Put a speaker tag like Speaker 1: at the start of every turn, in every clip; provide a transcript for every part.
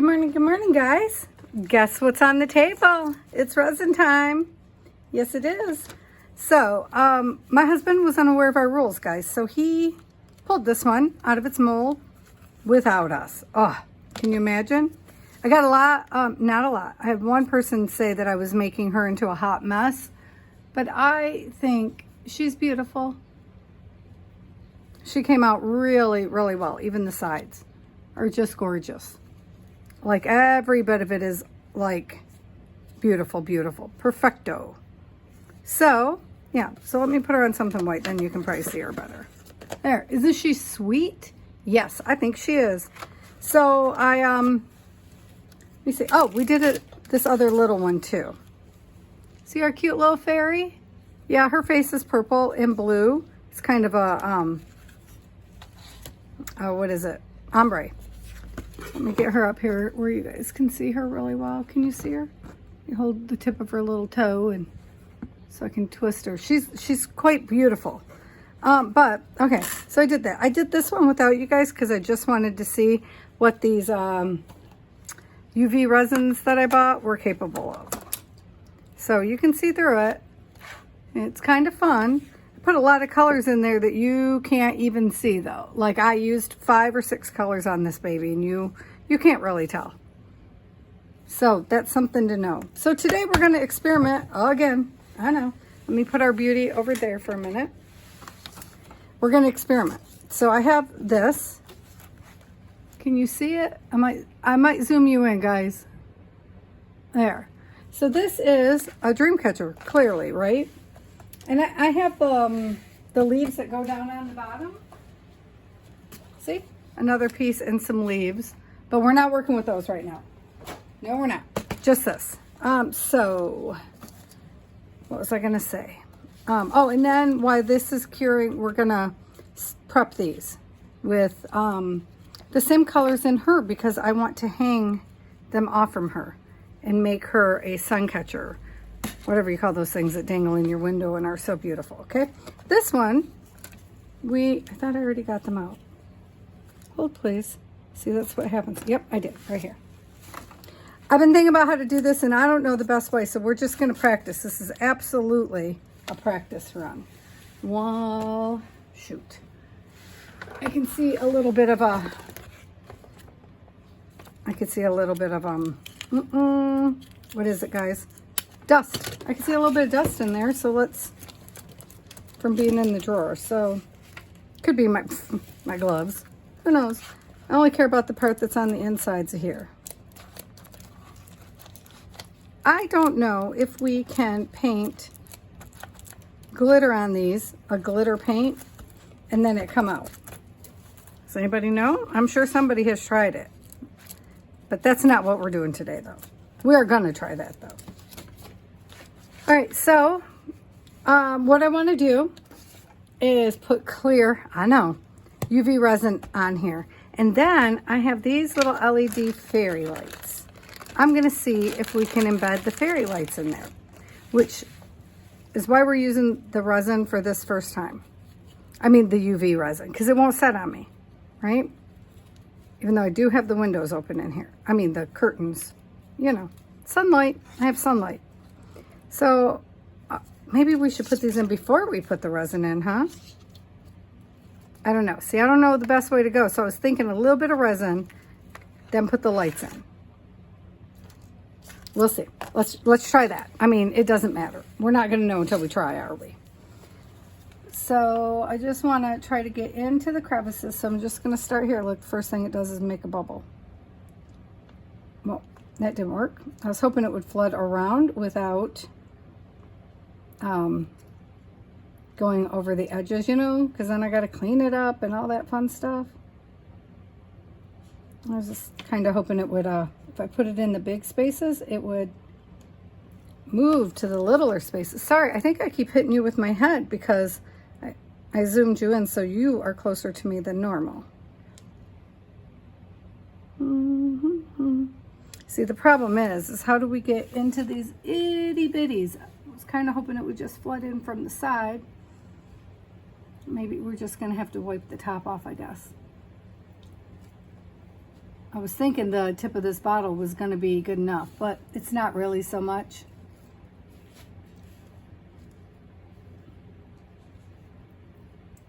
Speaker 1: Good morning, guys. Guess what's on the table? It's resin time. Yes, it is. So, my husband was unaware of our rules, guys. So he pulled this one out of its mold without us. Oh, can you imagine? I got a lot, not a lot. I had one person say that I was making her into a hot mess, but I think she's beautiful. She came out really, really well. Even the sides are just gorgeous. Like every bit of it is like beautiful, beautiful, perfecto. So yeah, so let me put her on something white, then you can probably see her better. There, isn't she sweet? Yes, I think she is. So let me see. Oh, we did it, this other little one too. See our cute little fairy? Yeah, her face is purple and blue. It's kind of a, what is it? Ombre. Let me get her up here where you guys can see her really well. Can you see her? You hold the tip of her little toe and so I can twist her. She's quite beautiful. But okay, so I did that. I did this one without you guys because I just wanted to see what these UV resins that I bought were capable of. So you can see through it. It's kind of fun. I put a lot of colors in there that you can't even see though. Like I used 5 or 6 colors on this baby and you can't really tell. So that's something to know. So today we're going to experiment again. I know. Let me put our beauty over there for a minute. We're going to experiment. So I have this. Can you see it? I might zoom you in, guys. There. So this is a dream catcher, clearly, right? And I have the leaves that go down on the bottom. See? Another piece and some leaves. But we're not working with those right now. No, we're not. Just this. So what was I going to say? Oh, and then while this is curing, we're going to prep these with the same colors in her because I want to hang them off from her and make her a sun catcher. Whatever you call those things that dangle in your window and are so beautiful, okay? This one, I thought I already got them out. Hold, please. See, that's what happens. Yep, I did, right here. I've been thinking about how to do this, and I don't know the best way, so we're just going to practice. This is absolutely a practice run. Well, shoot. I can see a little bit of what is it, guys? Dust. I can see a little bit of dust in there, so from being in the drawer. So, could be my gloves. Who knows? I only care about the part that's on the insides of here. I don't know if we can paint glitter on these, a glitter paint, and then it come out. Does anybody know? I'm sure somebody has tried it. But that's not what we're doing today, though. We are going to try that, though. All right, so what I want to do is put clear, UV resin on here. And then I have these little LED fairy lights. I'm going to see if we can embed the fairy lights in there, which is why we're using the resin for this first time. I mean the UV resin, because it won't set on me, right? Even though I do have the windows open in here. I mean the curtains, sunlight. I have sunlight. So maybe we should put these in before we put the resin in, huh? I don't know. See, I don't know the best way to go. So I was thinking a little bit of resin, then put the lights in. We'll see. Let's try that. I mean, it doesn't matter. We're not going to know until we try, are we? So I just want to try to get into the crevices. So I'm just going to start here. Look, the first thing it does is make a bubble. Well, that didn't work. I was hoping it would flood around without going over the edges, because then I got to clean it up and all that fun stuff. I was just kind of hoping it would, if I put it in the big spaces, it would move to the littler spaces. Sorry, I think I keep hitting you with my head because I zoomed you in so you are closer to me than normal. See, the problem is how do we get into these itty bitties? I was kind of hoping it would just flood in from the side. Maybe we're just going to have to wipe the top off, I guess. I was thinking the tip of this bottle was going to be good enough, but it's not really so much.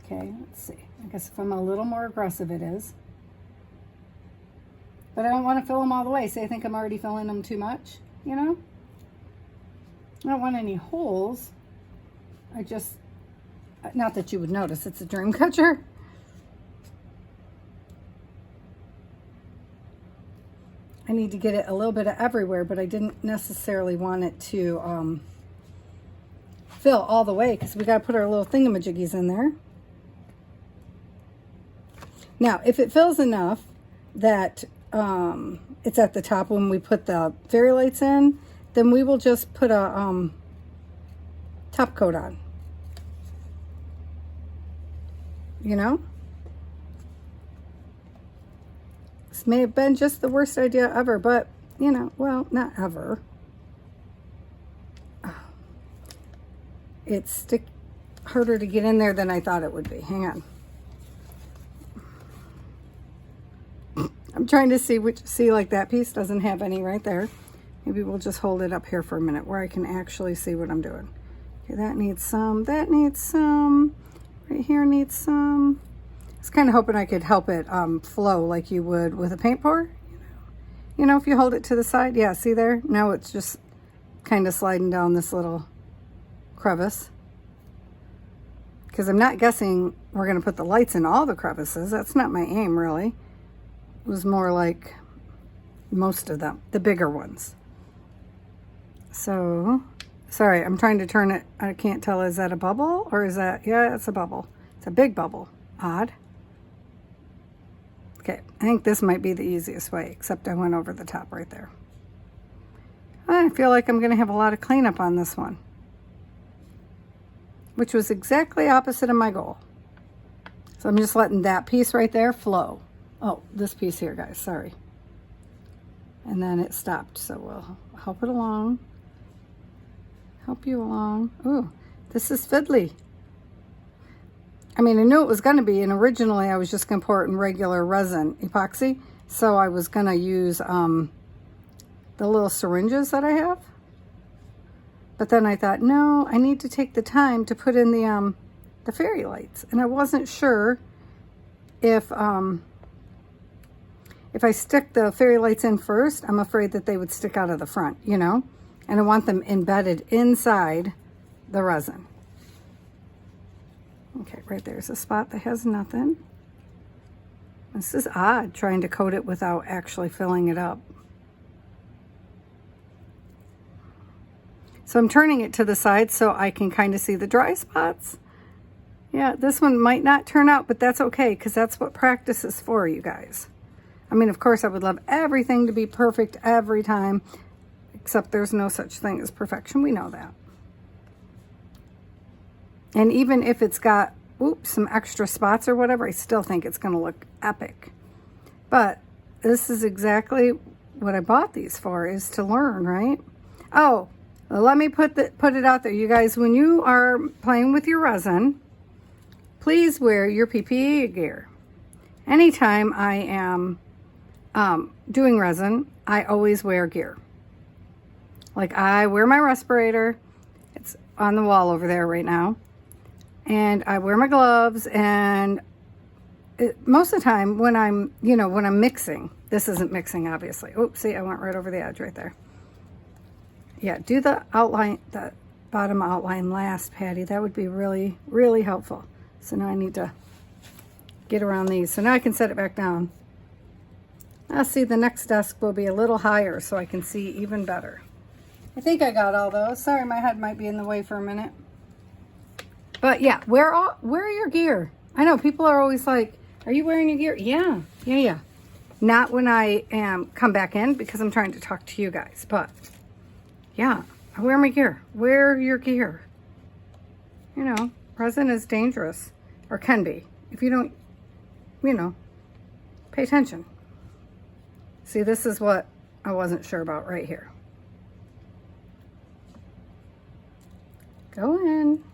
Speaker 1: Okay, let's see. I guess if I'm a little more aggressive, it is. But I don't want to fill them all the way. So I think I'm already filling them too much, you know? I don't want any holes. I just, not that you would notice, it's a dream catcher. I need to get it a little bit of everywhere, but I didn't necessarily want it to fill all the way because we got to put our little thingamajiggies in there. Now, if it fills enough that it's at the top when we put the fairy lights in, then we will just put a top coat on. You know? This may have been just the worst idea ever, but, you know, well, not ever. It's harder to get in there than I thought it would be. Hang on. I'm trying to see like that piece doesn't have any right there. Maybe we'll just hold it up here for a minute where I can actually see what I'm doing. Okay, that needs some, right here needs some. I was kind of hoping I could help it flow like you would with a paint pour. You know, if you hold it to the side, yeah, see there? Now it's just kind of sliding down this little crevice. Because I'm not guessing we're going to put the lights in all the crevices. That's not my aim, really. It was more like most of them, the bigger ones. So, sorry, I'm trying to turn it. I can't tell, is that a bubble or is that, yeah, it's a bubble. It's a big bubble. Odd. Okay, I think this might be the easiest way, except I went over the top right there. I feel like I'm going to have a lot of cleanup on this one, which was exactly opposite of my goal. So I'm just letting that piece right there flow. Oh, this piece here, guys, sorry. And then it stopped, so we'll help it along. Help you along. Ooh, this is fiddly. I mean, I knew it was going to be, and originally I was just going to pour it in regular resin epoxy. So I was going to use the little syringes that I have. But then I thought, no, I need to take the time to put in the fairy lights. And I wasn't sure if I stick the fairy lights in first, I'm afraid that they would stick out of the front, you know? And I want them embedded inside the resin. Okay, right there's a spot that has nothing. This is odd, trying to coat it without actually filling it up. So I'm turning it to the side so I can kind of see the dry spots. Yeah, this one might not turn out, but that's okay because that's what practice is for, you guys. I mean, of course, I would love everything to be perfect every time, except there's no such thing as perfection. We know that. And even if it's got, oops, some extra spots or whatever, I still think it's going to look epic. But this is exactly what I bought these for, is to learn, right? Oh, well, let me put it out there. You guys, when you are playing with your resin, please wear your PPE gear. Anytime I am doing resin, I always wear gear. Like I wear my respirator. It's on the wall over there right now. And I wear my gloves, and most of the time when I'm, you know, when I'm mixing, this isn't mixing, obviously. Oops, see, I went right over the edge right there. Yeah, do the outline, the bottom outline last, Patty. That would be really, really helpful. So now I need to get around these. So now I can set it back down. I'll see the next desk will be a little higher so I can see even better. I think I got all those. Sorry, my head might be in the way for a minute. But yeah, wear your gear. I know people are always like, are you wearing your gear? Yeah. Not when I come back in because I'm trying to talk to you guys. But yeah, I wear my gear. Wear your gear. You know, resin is dangerous, or can be, if you don't, you know, pay attention. See, this is what I wasn't sure about right here. Go in.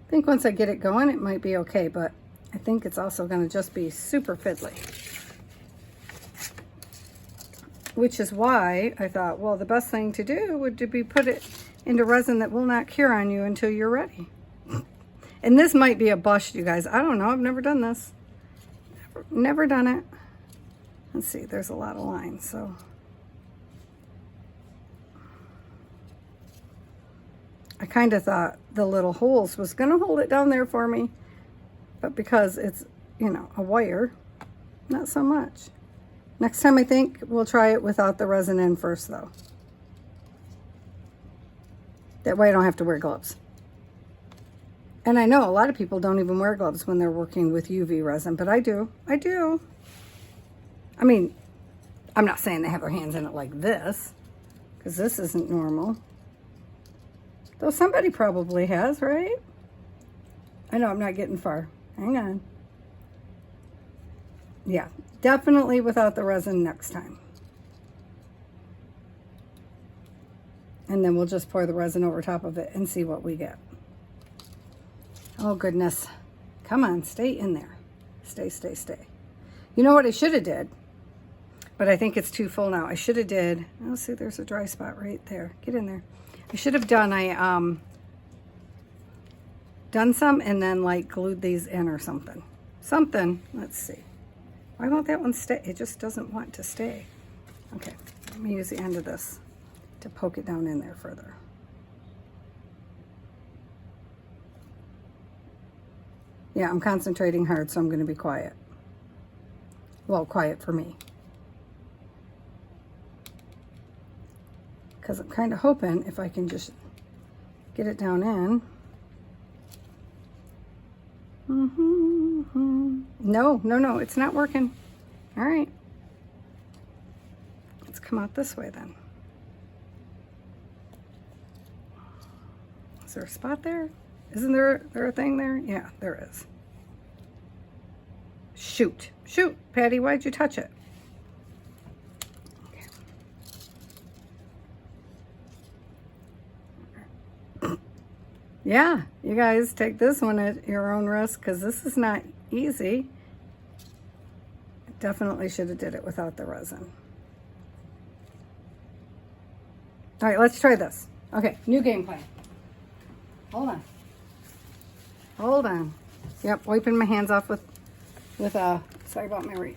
Speaker 1: I think once I get it going, it might be okay, but I think it's also going to just be super fiddly. which is why I thought, well, the best thing to do would be put it into resin that will not cure on you until you're ready. And this might be a bust, you guys. I don't know. I've never done this. Never done it. Let's see. There's a lot of lines, so. I kind of thought the little holes was going to hold it down there for me. But because it's, you know, a wire, not so much. Next time I think we'll try it without the resin in first, though. That way I don't have to wear gloves. And I know a lot of people don't even wear gloves when they're working with UV resin, but I do. I do. I mean, I'm not saying they have their hands in it like this, because this isn't normal. Though somebody probably has, right? I know I'm not getting far. Hang on. Yeah, definitely without the resin next time. And then we'll just pour the resin over top of it and see what we get. Oh, goodness. Come on, stay in there. Stay, stay, stay. You know what I should have did? But I think it's too full now. I should have did, oh, see, there's a dry spot right there. Get in there. I should have done some and then like glued these in or something. Something. Let's see. Why won't that one stay? It just doesn't want to stay. Okay, let me use the end of this to poke it down in there further. Yeah, I'm concentrating hard, so I'm going to be quiet. Well, quiet for me. Because I'm kind of hoping if I can just get it down in. No, no, no, it's not working. All right. Let's come out this way then. Is there a spot there? Isn't there a thing there? Yeah, there is. Shoot. Shoot, Patty, why'd you touch it? Okay. Yeah, you guys take this one at your own risk because this is not easy. Definitely should have did it without the resin. All right, let's try this. Okay, new game plan. Hold on. Hold on. Yep, wiping my hands off with sorry about my reach.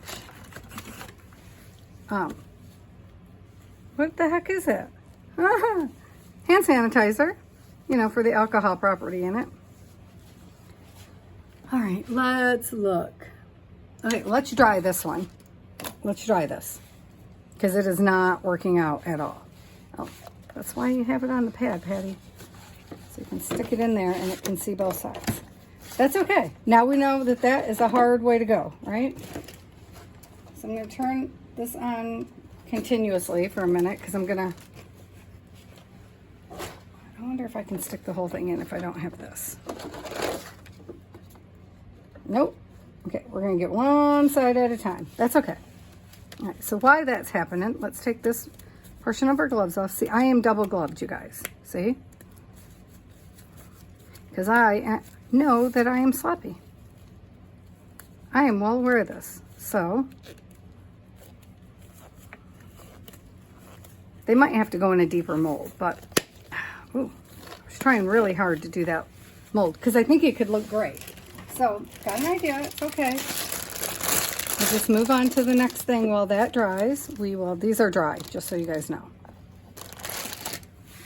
Speaker 1: What the heck is it? Hand sanitizer, you know, for the alcohol property in it. All right, let's look. Okay, let's dry this one. Let's dry this because it is not working out at all. Oh, that's why you have it on the pad, Patty. So you can stick it in there and it can see both sides. That's okay. Now we know that that is a hard way to go, right? So I'm going to turn this on continuously for a minute because I'm going to... I wonder if I can stick the whole thing in if I don't have this. Nope. Okay, we're going to get one side at a time. That's okay. All right, so while that's happening, let's take this portion of our gloves off. See, I am double gloved, you guys. See? Because I know that I am sloppy. I am well aware of this. So, they might have to go in a deeper mold, but ooh, I was trying really hard to do that mold because I think it could look great. So, got an idea. It's okay. We'll just move on to the next thing while that dries. We will, these are dry, just so you guys know.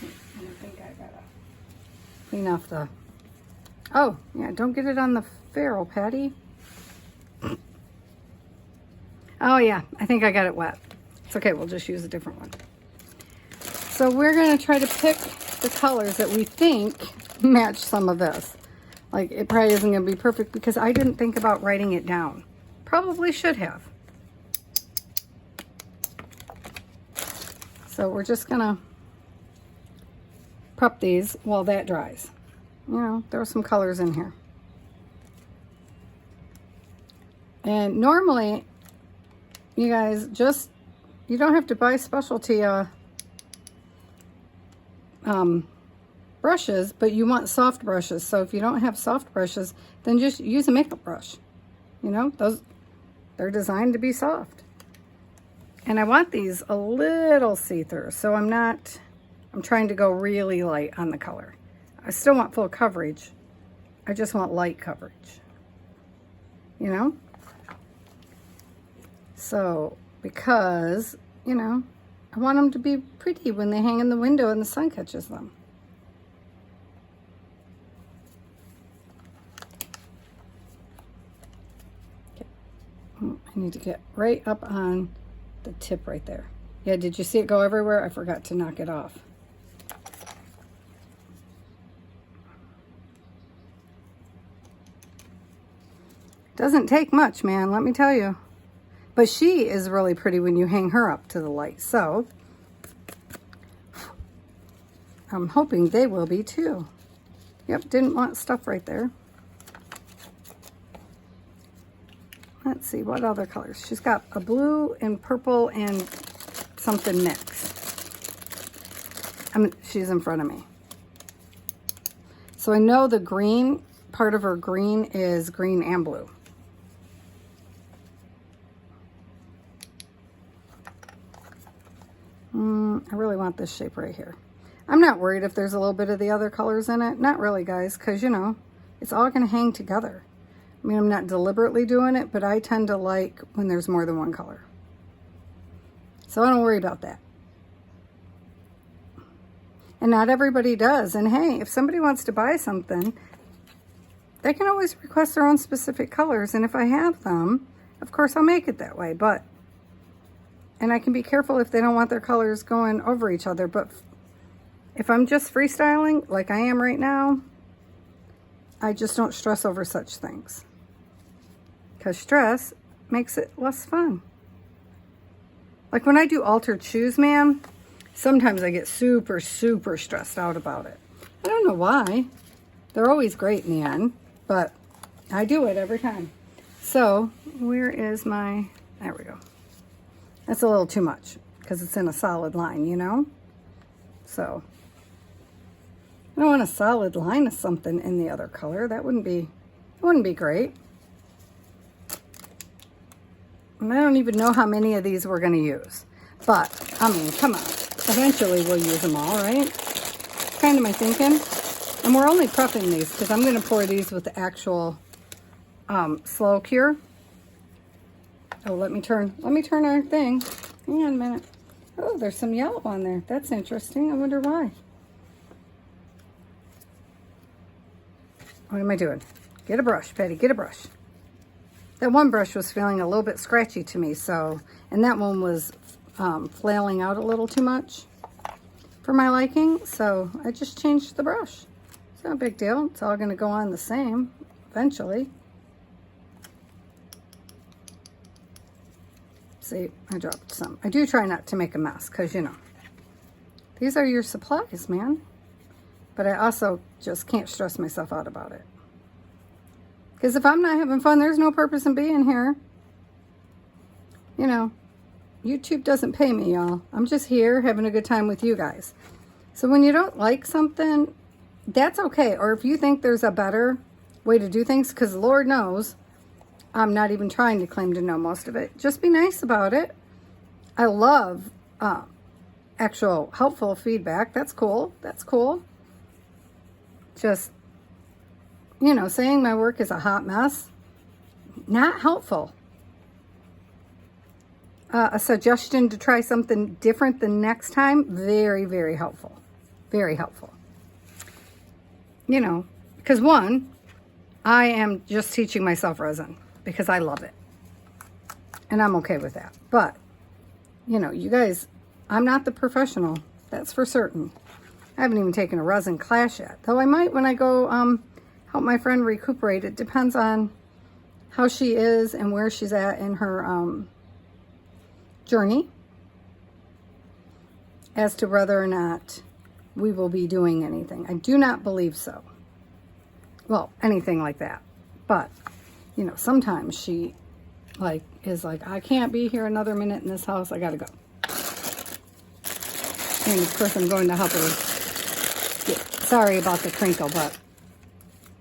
Speaker 1: And I think I gotta clean off the, oh, yeah, don't get it on the ferrule, Patty. Oh, yeah, I think I got it wet. It's okay, we'll just use a different one. So we're gonna try to pick the colors that we think match some of this. Like, it probably isn't going to be perfect because I didn't think about writing it down. Probably should have. So we're just going to prep these while that dries. You know, there are some colors in here. And normally, you guys, just, you don't have to buy specialty brushes, but you want soft brushes. So if you don't have soft brushes, then just use a makeup brush. You know, those, they're designed to be soft. And I want these a little see-through, so I'm trying to go really light on the color. I still want full coverage. I just want light coverage, you know? So, because, you know, I want them to be pretty when they hang in the window and the sun catches them. Okay. I need to get right up on the tip right there. Yeah, did you see it go everywhere? I forgot to knock it off. Doesn't take much, man, let me tell you. But she is really pretty when you hang her up to the light. So I'm hoping they will be too. Yep, didn't want stuff right there. Let's see, what other colors? She's got a blue and purple and something mixed. She's in front of me. So I know the green, part of her green is green and blue. I really want this shape right here. I'm not worried if there's a little bit of the other colors in it. Not really, guys, because, you know, it's all going to hang together. I mean, I'm not deliberately doing it, but I tend to like when there's more than one color. So I don't worry about that. And not everybody does. And hey, if somebody wants to buy something, they can always request their own specific colors. And if I have them, of course, I'll make it that way. And I can be careful if they don't want their colors going over each other. But if I'm just freestyling, like I am right now, I just don't stress over such things. Because stress makes it less fun. Like when I do altered shoes, man, sometimes I get super, super stressed out about it. I don't know why. They're always great in the end, but I do it every time. So, where is my, there we go. That's a little too much because it's in a solid line, you know? So, I don't want a solid line of something in the other color. That wouldn't be great. And I don't even know how many of these we're going to use. But, I mean, come on. Eventually we'll use them all, right? Kind of my thinking. And we're only prepping these because I'm going to pour these with the actual slow cure. Oh, let me turn our thing. Hang on a minute. Oh, there's some yellow on there. That's interesting. I wonder why. What am I doing? Get a brush, Patty, get a brush. That one brush was feeling a little bit scratchy to me, so, and that one was flailing out a little too much for my liking, so I just changed the brush. It's not a big deal. It's all going to go on the same eventually. See, I dropped some. I do try not to make a mess because, you know, these are your supplies, man. But I also just can't stress myself out about it. Because if I'm not having fun, there's no purpose in being here. You know, YouTube doesn't pay me, y'all. I'm just here having a good time with you guys. So when you don't like something, that's okay. Or if you think there's a better way to do things, because Lord knows, I'm not even trying to claim to know most of it. Just be nice about it. I love actual helpful feedback. That's cool. That's cool. Just, you know, saying my work is a hot mess, not helpful. A suggestion to try something different the next time, very, very helpful. Very helpful. You know, because one, I am just teaching myself resin because I love it. And I'm okay with that. But, you know, you guys, I'm not the professional. That's for certain. I haven't even taken a resin class yet. Though I might when I go help my friend recuperate. It depends on how she is and where she's at in her journey as to whether or not we will be doing anything. I do not believe so. Well, anything like that. But, you know, sometimes she is like, I can't be here another minute in this house. I gotta go. And of course I'm going to help her. Yeah, sorry about the crinkle, but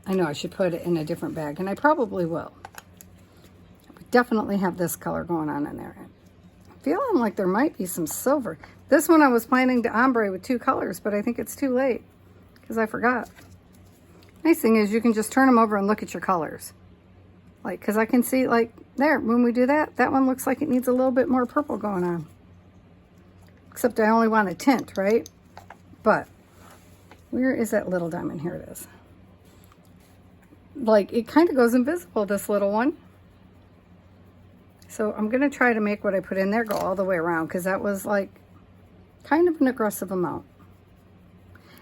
Speaker 1: I know I should put it in a different bag, and I probably will. We definitely have this color going on in there. feeling like there might be some silver. This one I was planning to ombre with 2 colors, but I think it's too late because I forgot. Nice thing is you can just turn them over and look at your colors. Like, because I can see, like, there, when we do that, that one looks like it needs a little bit more purple going on. Except I only want a tint, right? But where is that little diamond? Here it is. Like, it kind of goes invisible, this little one. So I'm going to try to make what I put in there go all the way around, because that was like kind of an aggressive amount.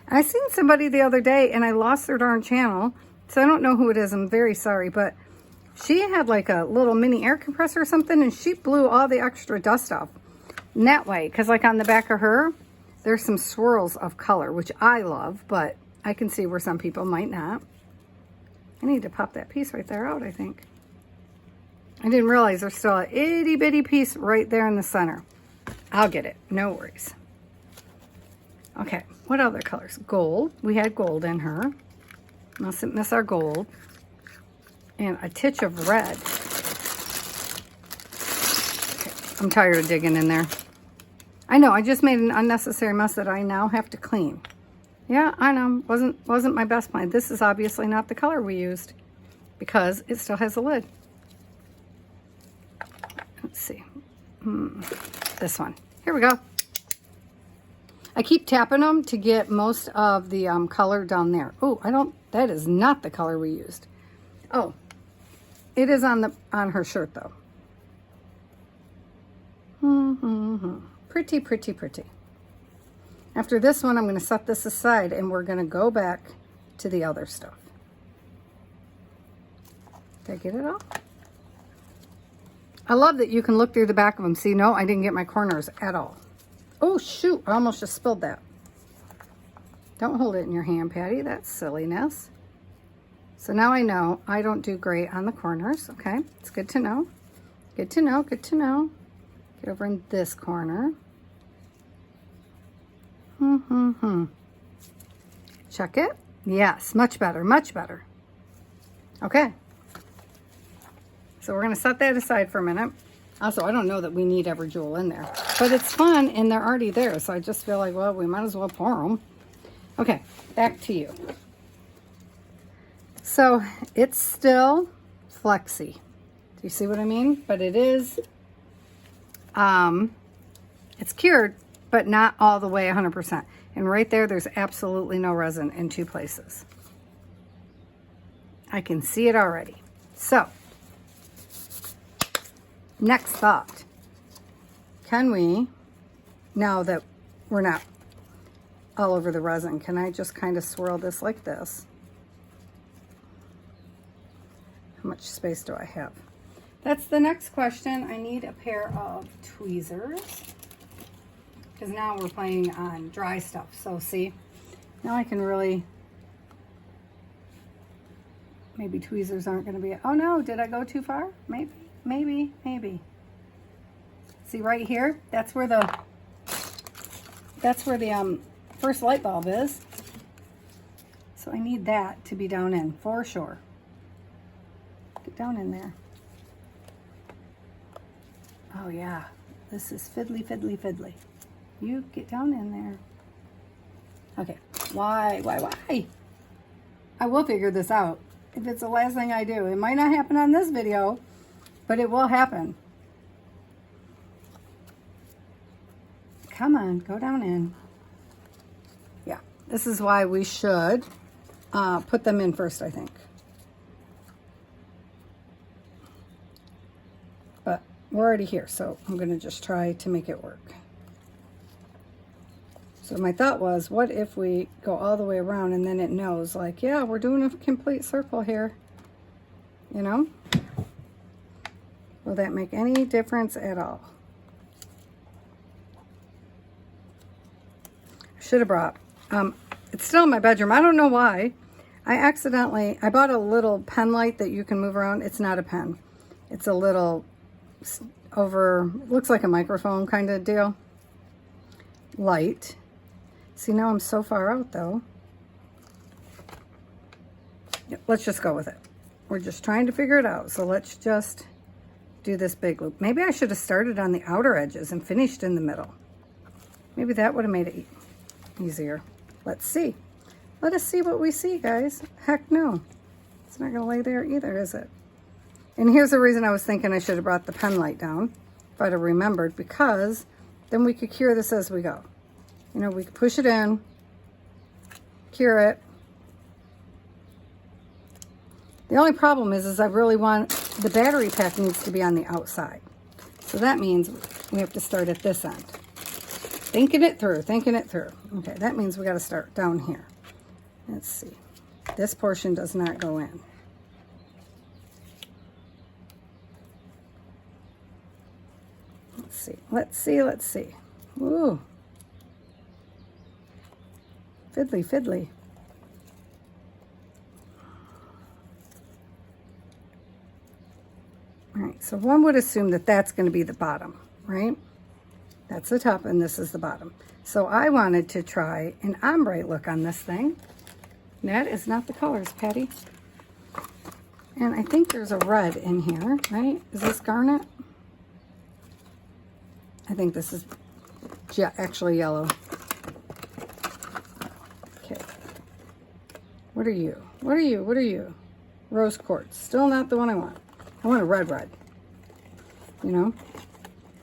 Speaker 1: I seen somebody the other day and I lost their darn channel, so I don't know who it is. I'm very sorry, but she had like a little mini air compressor or something, and she blew all the extra dust off. And that way, because like on the back of her, there's some swirls of color, which I love, but I can see where some people might not. I need to pop that piece right there out, I think. I didn't realize there's still an itty bitty piece right there in the center. I'll get it, no worries. Okay, what other colors? Gold, we had gold in her. Mustn't miss our gold. And a titch of red. Okay, I'm tired of digging in there. I know, I just made an unnecessary mess that I now have to clean. Yeah, I know, wasn't my best plan. This is obviously not the color we used because it still has a lid. Let's see. This one. Here we go. I keep tapping them to get most of the color down there. Oh, that is not the color we used. Oh, it is on her shirt though. Pretty, pretty, pretty. After this one, I'm going to set this aside and we're going to go back to the other stuff. Did I get it all? I love that you can look through the back of them. See, no, I didn't get my corners at all. Oh, shoot. I almost just spilled that. Don't hold it in your hand, Patty. That's silliness. So now I know I don't do great on the corners. Okay, it's good to know. Good to know, good to know. Get over in this corner. Check it. Yes, much better, much better. Okay. So we're going to set that aside for a minute. Also, I don't know that we need every jewel in there, but it's fun and they're already there. So I just feel like, well, we might as well pour them. Okay, back to you. So it's still flexy. Do you see what I mean? But it is, it's cured, but not all the way 100%. And right there, there's absolutely no resin in 2 places. I can see it already. So, next thought. Can we, now that we're not all over the resin, can I just kind of swirl this like this? How much space do I have? That's the next question. I need a pair of tweezers because now we're playing on dry stuff. So see, now I can really, maybe tweezers aren't going to be, oh no, did I go too far? Maybe. See right here, that's where the first light bulb is. So I need that to be down in for sure. Get down in there. Oh yeah, this is fiddly. You get down in there. Okay, why? I will figure this out. If it's the last thing I do, it might not happen on this video, but it will happen. Come on, go down in. Yeah, this is why we should put them in first, I think. But we're already here, so I'm going to just try to make it work. So my thought was, what if we go all the way around and then it knows, like, yeah, we're doing a complete circle here, you know? Will that make any difference at all? I should have brought, it's still in my bedroom. I don't know why. I bought a little pen light that you can move around. It's not a pen. It's a little looks like a microphone kind of deal. Light. See, now I'm so far out though. Let's just go with it. We're just trying to figure it out. So let's just do this big loop. Maybe I should have started on the outer edges and finished in the middle. Maybe that would have made it easier. Let's see. Let us see what we see, guys. Heck no. It's not going to lay there either, is it? And here's the reason I was thinking I should have brought the pen light down, if I'd have remembered, because then we could cure this as we go. You know, we could push it in, cure it. The only problem is I really want, the battery pack needs to be on the outside. So that means we have to start at this end. Thinking it through, thinking it through. Okay, that means we got to start down here. Let's see. This portion does not go in. Let's see, let's see, let's see. Ooh. Fiddly, fiddly. All right, so one would assume that that's going to be the bottom, right? That's the top and this is the bottom. So I wanted to try an ombre look on this thing. That is not the colors, Patty. And I think there's a red in here, right? Is this garnet? I think this is actually yellow. Okay. What are you? What are you? What are you? Rose quartz. Still not the one I want. I want a red. You know?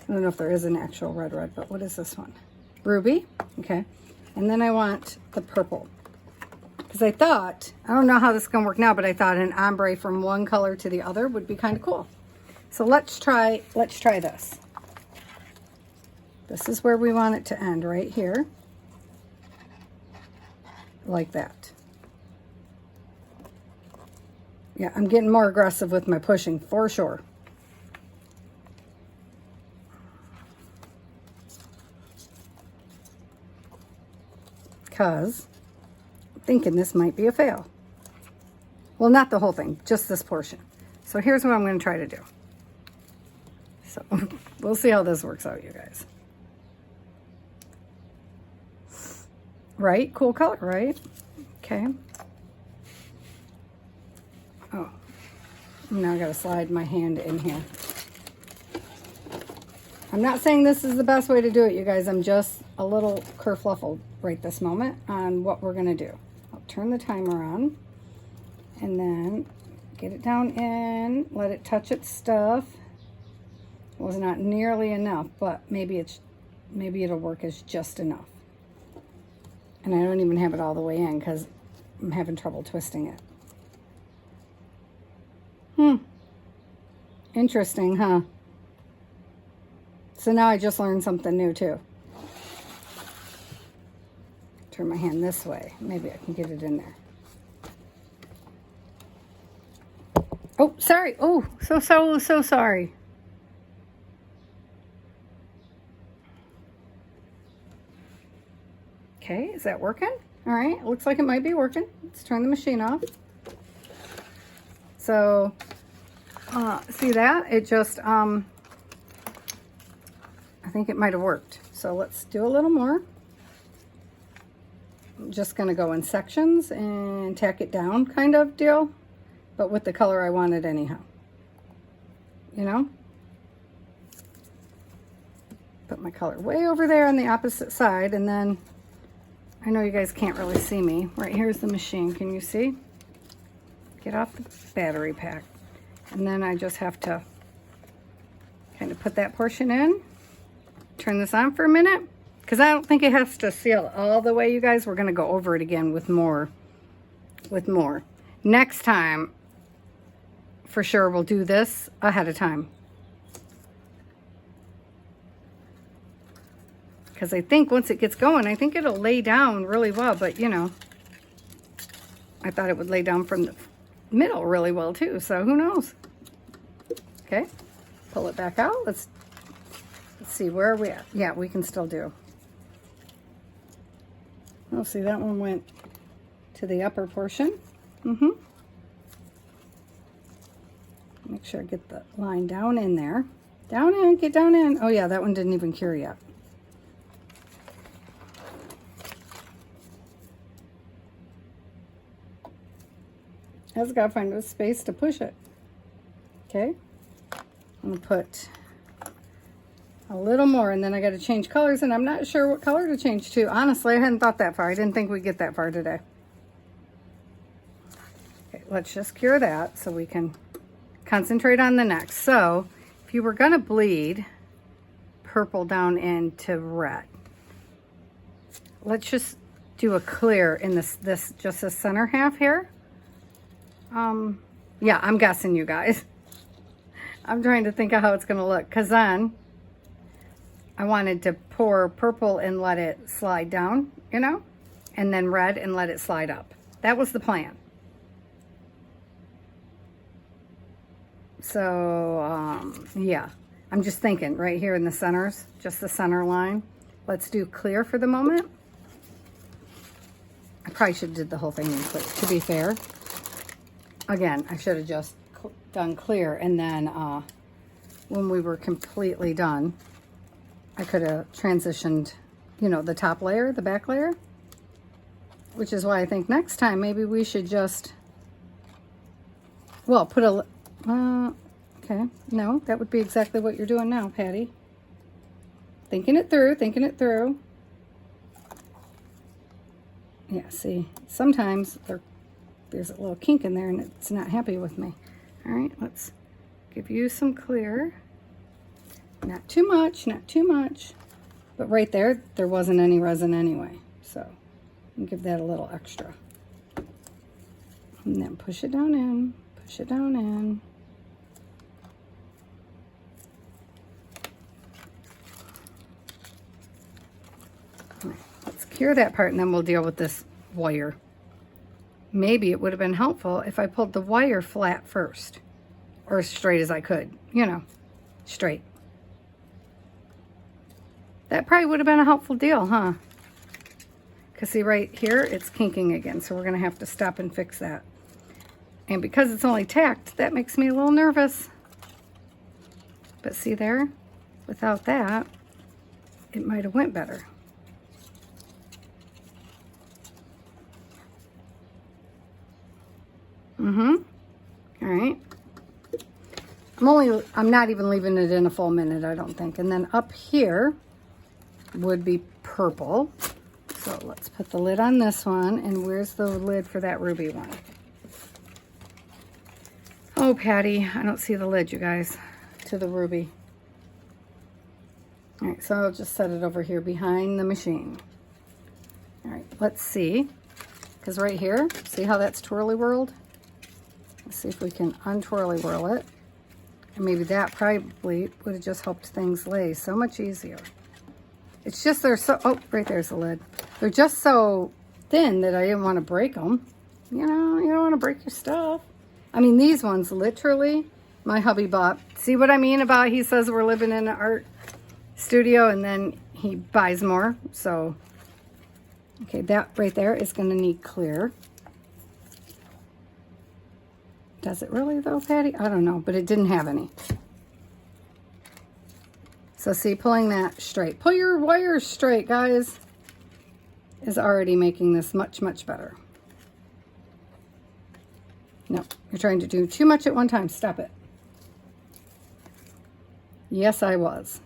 Speaker 1: I don't know if there is an actual red, but what is this one? Ruby. Okay. And then I want the purple. Because I thought, I don't know how this is going to work now, but I thought an ombre from one color to the other would be kind of cool. So let's try this. This is where we want it to end, right here. Like that. Yeah, I'm getting more aggressive with my pushing, for sure. Because I'm thinking this might be a fail. Well, not the whole thing, just this portion. So here's what I'm going to try to do. So we'll see how this works out, you guys. Right? Cool color, right? Okay. Oh, now I got to slide my hand in here. I'm not saying this is the best way to do it, you guys. I'm just a little kerfluffled right this moment on what we're going to do. I'll turn the timer on and then get it down in, let it touch its stuff. It was not nearly enough, but maybe it'll work as just enough. And I don't even have it all the way in because I'm having trouble twisting it. Interesting, huh? So now I just learned something new too. Turn my hand this way. Maybe I can get it in there. Oh, sorry. Oh, so sorry. Okay, is that working? All right, looks like it might be working. Let's turn the machine off. So, see that? It just, I think it might have worked. So let's do a little more. I'm just gonna go in sections and tack it down kind of deal, but with the color I wanted anyhow. You know? Put my color way over there on the opposite side, and then I know you guys can't really see me. Right here's the machine. Can you see? Get off the battery pack. And then I just have to kind of put that portion in. Turn this on for a minute. Because I don't think it has to seal all the way, you guys. We're going to go over it again with more. Next time, for sure, we'll do this ahead of time. Because I think once it gets going, I think it'll lay down really well. But, you know, I thought it would lay down from the middle really well, too. So, who knows? Okay. Pull it back out. Let's see, where are we at? Yeah, we can still do. Oh, see, that one went to the upper portion. Make sure I get the line down in there. Down in, get down in. Oh, yeah, that one didn't even cure yet. I just got to find a space to push it. Okay. I'm gonna put a little more, and then I got to change colors, and I'm not sure what color to change to. Honestly, I hadn't thought that far. I didn't think we'd get that far today. Okay, let's just cure that so we can concentrate on the next. So if you were gonna bleed purple down into red, let's just do a clear in this just the center half here. Yeah, I'm guessing, you guys. I'm trying to think of how it's gonna look, because then I wanted to pour purple and let it slide down, you know, and then red and let it slide up. That was the plan. So, yeah, I'm just thinking right here in the centers, just the center line. Let's do clear for the moment. I probably should have did the whole thing in clear, to be fair. Again, I should have just done clear, and then when we were completely done, I could have transitioned, you know, the top layer, the back layer, which is why I think next time maybe we should just, well, put a, okay, no, that would be exactly what you're doing now, Patty. Thinking it through, thinking it through. Yeah, see, sometimes there's a little kink in there and it's not happy with me. All right, let's give you some clear. Not too much, not too much. But right there, there wasn't any resin anyway. So give that a little extra. And then push it down in, push it down in. All right, let's cure that part, and then we'll deal with this wire. Maybe it would have been helpful if I pulled the wire flat first, or as straight as I could, you know, straight. That probably would have been a helpful deal, huh? Because see right here, it's kinking again, so we're going to have to stop and fix that. And because it's only tacked, that makes me a little nervous. But see there, without that, it might have went better. All right. I'm not even leaving it in a full minute, I don't think. And then up here would be purple. So let's put the lid on this one. And where's the lid for that ruby one? Oh, Patty, I don't see the lid, you guys, to the ruby. All right, so I'll just set it over here behind the machine. All right, let's see. Because right here, see how that's twirly whirled? Let's see if we can untwirly whirl it. And maybe that probably would have just helped things lay so much easier. It's just they're so, oh, right there's the lid. They're just so thin that I didn't want to break them. You know, you don't want to break your stuff. I mean, these ones, literally, my hubby bought. See what I mean about he says we're living in an art studio and then he buys more. So, okay, that right there is going to need clear. Does it really though, Patty? I don't know, but it didn't have any. So see, pulling that straight. Pull your wires straight, guys, is already making this much, much better. No, you're trying to do too much at one time. Stop it. Yes, I was.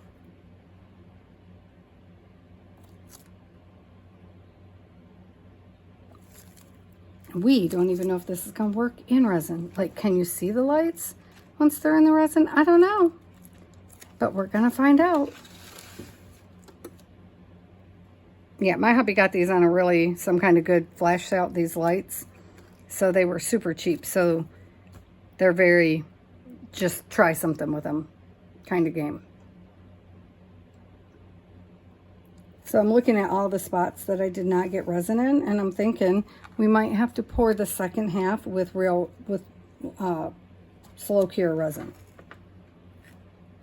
Speaker 1: We don't even know if this is going to work in resin. Like, can you see the lights once they're in the resin? I don't know. But we're going to find out. Yeah, my hubby got these on a really, some kind of good flash out, these lights. So they were super cheap. So they're very, just try something with them kind of game. So I'm looking at all the spots that I did not get resin in, and I'm thinking we might have to pour the second half with slow cure resin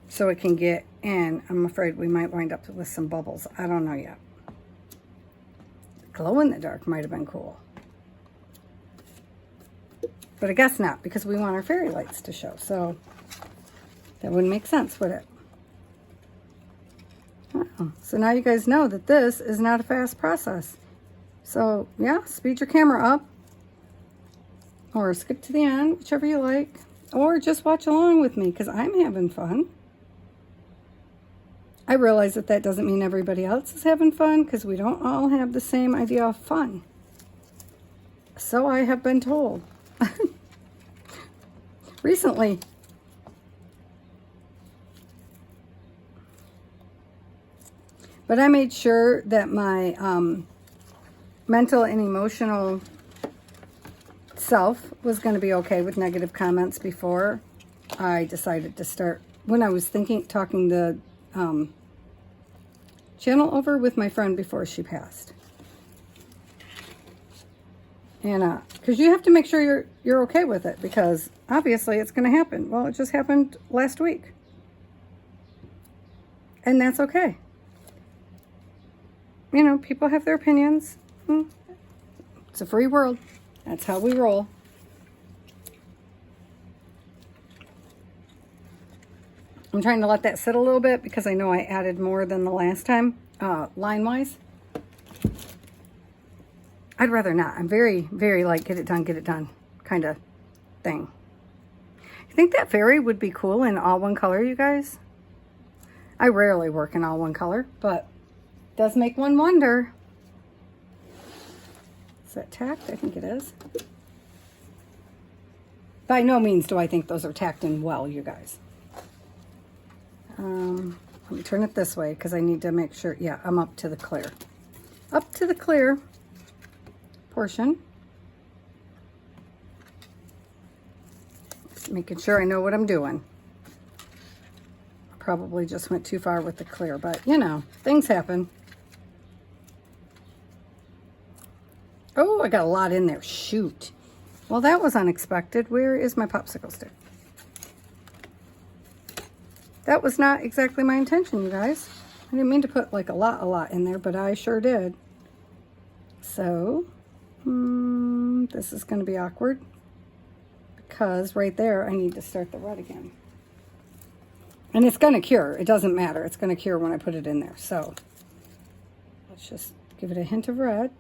Speaker 1: so it can get in. I'm afraid we might wind up with some bubbles. I don't know yet. Glow in the dark might have been cool, but I guess not, because we want our fairy lights to show. So that wouldn't make sense, would it? Oh, so now you guys know that this is not a fast process. So yeah, speed your camera up or skip to the end, whichever you like. Or just watch along with me because I'm having fun. I realize that that doesn't mean everybody else is having fun because we don't all have the same idea of fun. So I have been told. Recently. But I made sure that my mental and emotional self was going to be okay with negative comments before I decided to start. When I was talking the channel over with my friend before she passed. And because you have to make sure you're okay with it, because obviously it's going to happen. Well, it just happened last week. And that's okay. You know, people have their opinions. It's a free world. That's how we roll. I'm trying to let that sit a little bit because I know I added more than the last time, line-wise. I'd rather not. I'm very, very like, get it done kind of thing. You think that fairy would be cool in all one color, you guys? I rarely work in all one color, but it does make one wonder. Is that tacked? I think it is. By no means do I think those are tacked in well, you guys. Let me turn it this way because I need to make sure. Yeah, I'm up to the clear. Up to the clear portion. Just making sure I know what I'm doing. I probably just went too far with the clear, but you know, things happen. Oh, I got a lot in there. Shoot. Well, that was unexpected. Where is my popsicle stick? That was not exactly my intention, you guys. I didn't mean to put like a lot in there, but I sure did. So, this is going to be awkward because right there I need to start the red again. And it's going to cure. It doesn't matter. It's going to cure when I put it in there. So, let's just give it a hint of red.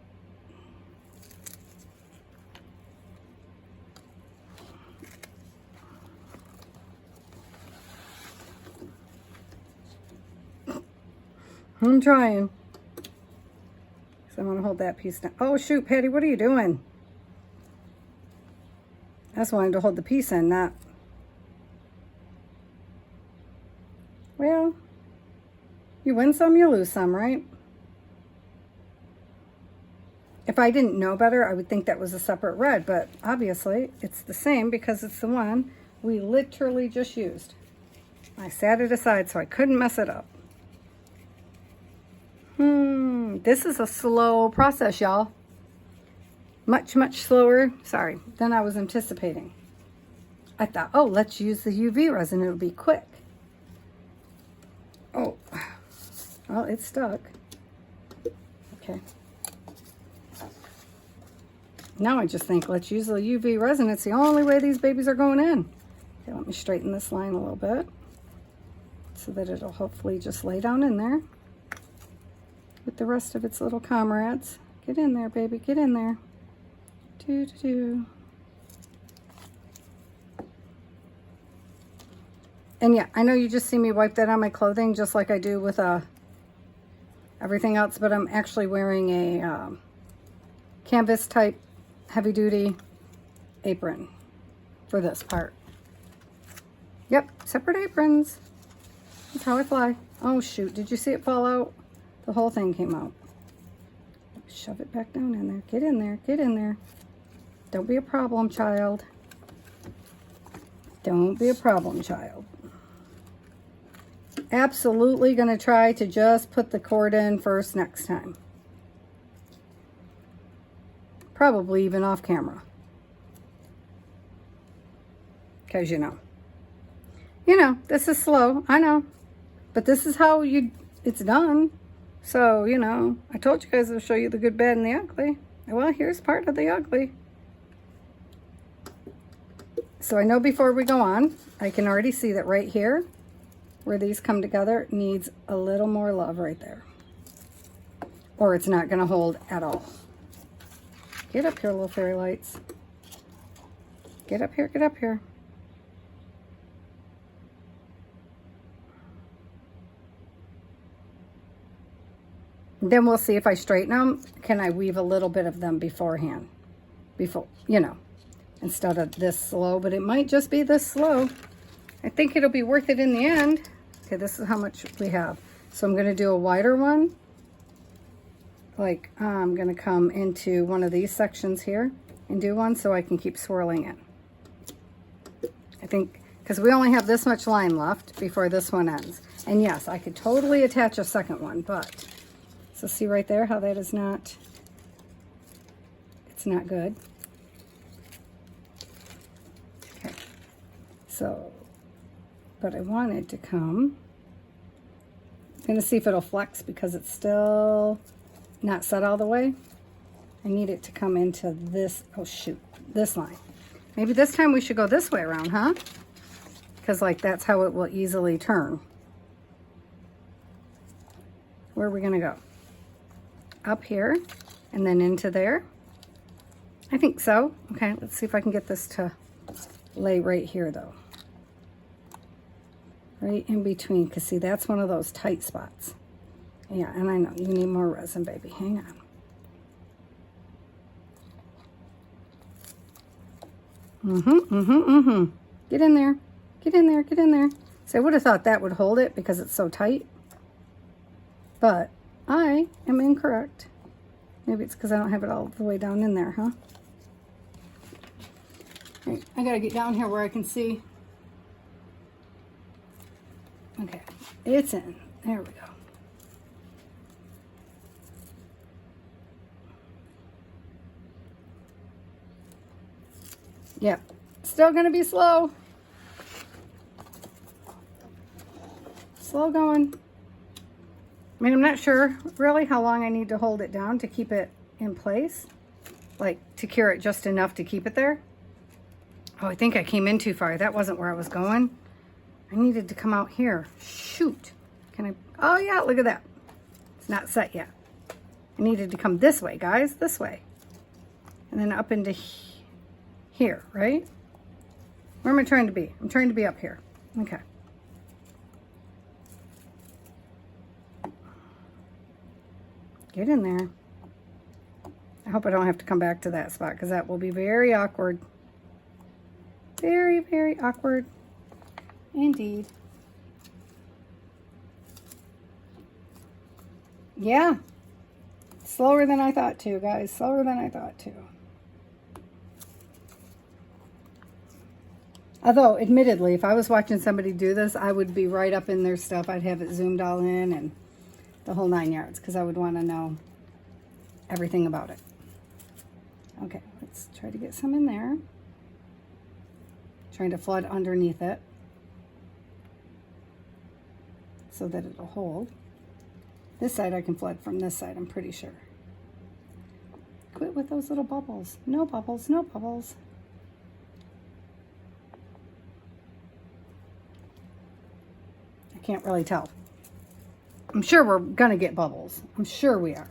Speaker 1: I'm trying. So I'm going to hold that piece down. Oh, shoot, Patty, what are you doing? I just wanted to hold the piece in, not... Well, you win some, you lose some, right? If I didn't know better, I would think that was a separate red, but obviously it's the same because it's the one we literally just used. I sat it aside so I couldn't mess it up. This is a slow process, y'all. Much, much slower, sorry, than I was anticipating. I thought, oh, let's use the UV resin. It'll be quick. Oh, well, it's stuck. Okay. Now I just think, let's use the UV resin. It's the only way these babies are going in. Okay, let me straighten this line a little bit so that it'll hopefully just lay down in there with the rest of its little comrades. Get in there, baby, get in there. And yeah, I know you just see me wipe that on my clothing just like I do with everything else, but I'm actually wearing a canvas type heavy duty apron for this part. Yep, separate aprons. That's how I fly. Oh shoot, did you see it fall out? The whole thing came out. Shove it back down in there. Get in there. Get in there. Don't be a problem, child. Don't be a problem, child. Absolutely going to try to just put the cord in first next time. Probably even off camera. Because you know, this is slow. I know. But this is how it's done. So, you know, I told you guys I'll show you the good, bad, and the ugly. Well, here's part of the ugly. So I know before we go on, I can already see that right here, where these come together, needs a little more love right there. Or it's not going to hold at all. Get up here, little fairy lights. Get up here, get up here. Then we'll see if I straighten them. Can I weave a little bit of them beforehand? Before, you know, instead of this slow, but it might just be this slow. I think it'll be worth it in the end. Okay, this is how much we have. So I'm going to do a wider one. Like, I'm going to come into one of these sections here and do one so I can keep swirling it. I think, because we only have this much line left before this one ends. And yes, I could totally attach a second one, but, so see right there how that is not, it's not good. Okay, so, but I wanted to come, I'm going to see if it'll flex because it's still not set all the way. I need it to come into this, oh shoot, this line. Maybe this time we should go this way around, huh? Because like that's how it will easily turn. Where are we gonna go? Up here and then into there? I think so. Okay, let's see if I can get this to lay right here though. Right in between, because see, that's one of those tight spots. Yeah, and I know you need more resin, baby. Hang on. Get in there. Get in there, get in there. So I would have thought that would hold it because it's so tight. But I am incorrect. Maybe it's because I don't have it all the way down in there, huh? All right, I gotta get down here where I can see. Okay, it's in. There we go. Yep, still gonna be slow. Slow going. I mean, I'm not sure really how long I need to hold it down to keep it in place. Like to cure it just enough to keep it there. Oh, I think I came in too far. That wasn't where I was going. I needed to come out here. Shoot. Can I? Oh yeah, look at that. It's not set yet. I needed to come this way, guys, this way. And then up into here, right? Where am I trying to be? I'm trying to be up here. Okay. Get in there. I hope I don't have to come back to that spot because that will be very awkward. Very, very awkward indeed. Yeah. Slower than I thought to, guys. Slower than I thought to. Although, admittedly, if I was watching somebody do this, I would be right up in their stuff. I'd have it zoomed all in and the whole 9 yards because I would want to know everything about it. Okay, let's try to get some in there. Trying to flood underneath it so that it'll hold. This side I can flood from this side, I'm pretty sure. Quit with those little bubbles. No bubbles, no bubbles. I can't really tell. I'm sure we're gonna get bubbles. I'm sure we are.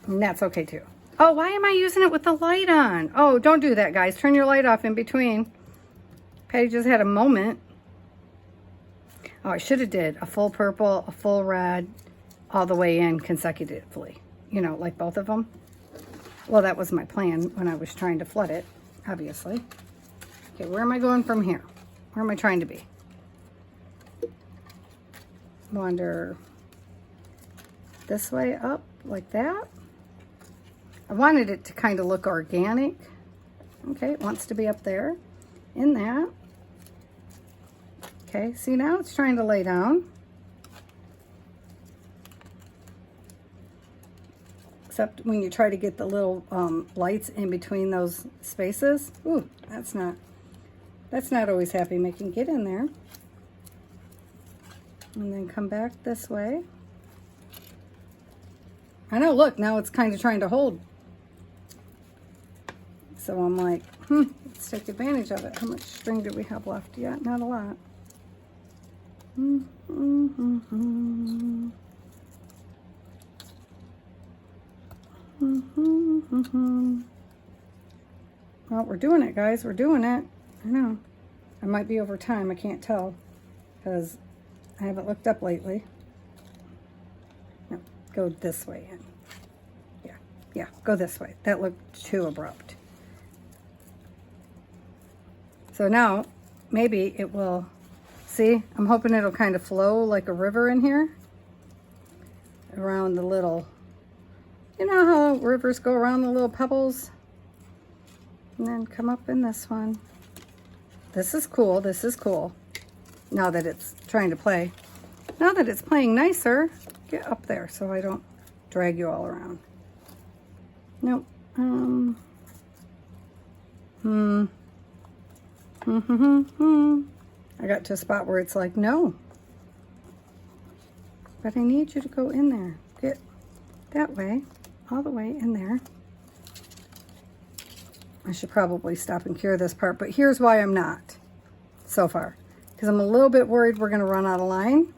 Speaker 1: And that's okay too. Oh, why am I using it with the light on? Oh, don't do that, guys. Turn your light off in between. Patty just had a moment. Oh, I should have did a full purple, a full red, all the way in consecutively. You know, like both of them. Well, that was my plan when I was trying to flood it, obviously. Okay, where am I going from here? Where am I trying to be? Wander this way up like that. I wanted it to kind of look organic. Okay, it wants to be up there in that. Okay, see now it's trying to lay down. Except when you try to get the little lights in between those spaces. Ooh, that's not always happy making. Get in there. And then come back this way. I know, look, now it's kind of trying to hold. So I'm like, let's take advantage of it. How much string do we have left yet? Not a lot. Well, we're doing it, guys. We're doing it. I know. I might be over time. I can't tell because I haven't looked up lately. go this way in. Yeah, go this way. That looked too abrupt. So now, maybe it will, see, I'm hoping it'll kind of flow like a river in here. Around the little, you know how rivers go around the little pebbles? And then come up in this one. This is cool, this is cool. Now that it's trying to play. Now that it's playing nicer, get up there so I don't drag you all around. Nope. I got to a spot where it's like, no. But I need you to go in there. Get that way, all the way in there. I should probably stop and cure this part, but here's why I'm not so far. Because I'm a little bit worried we're going to run out of line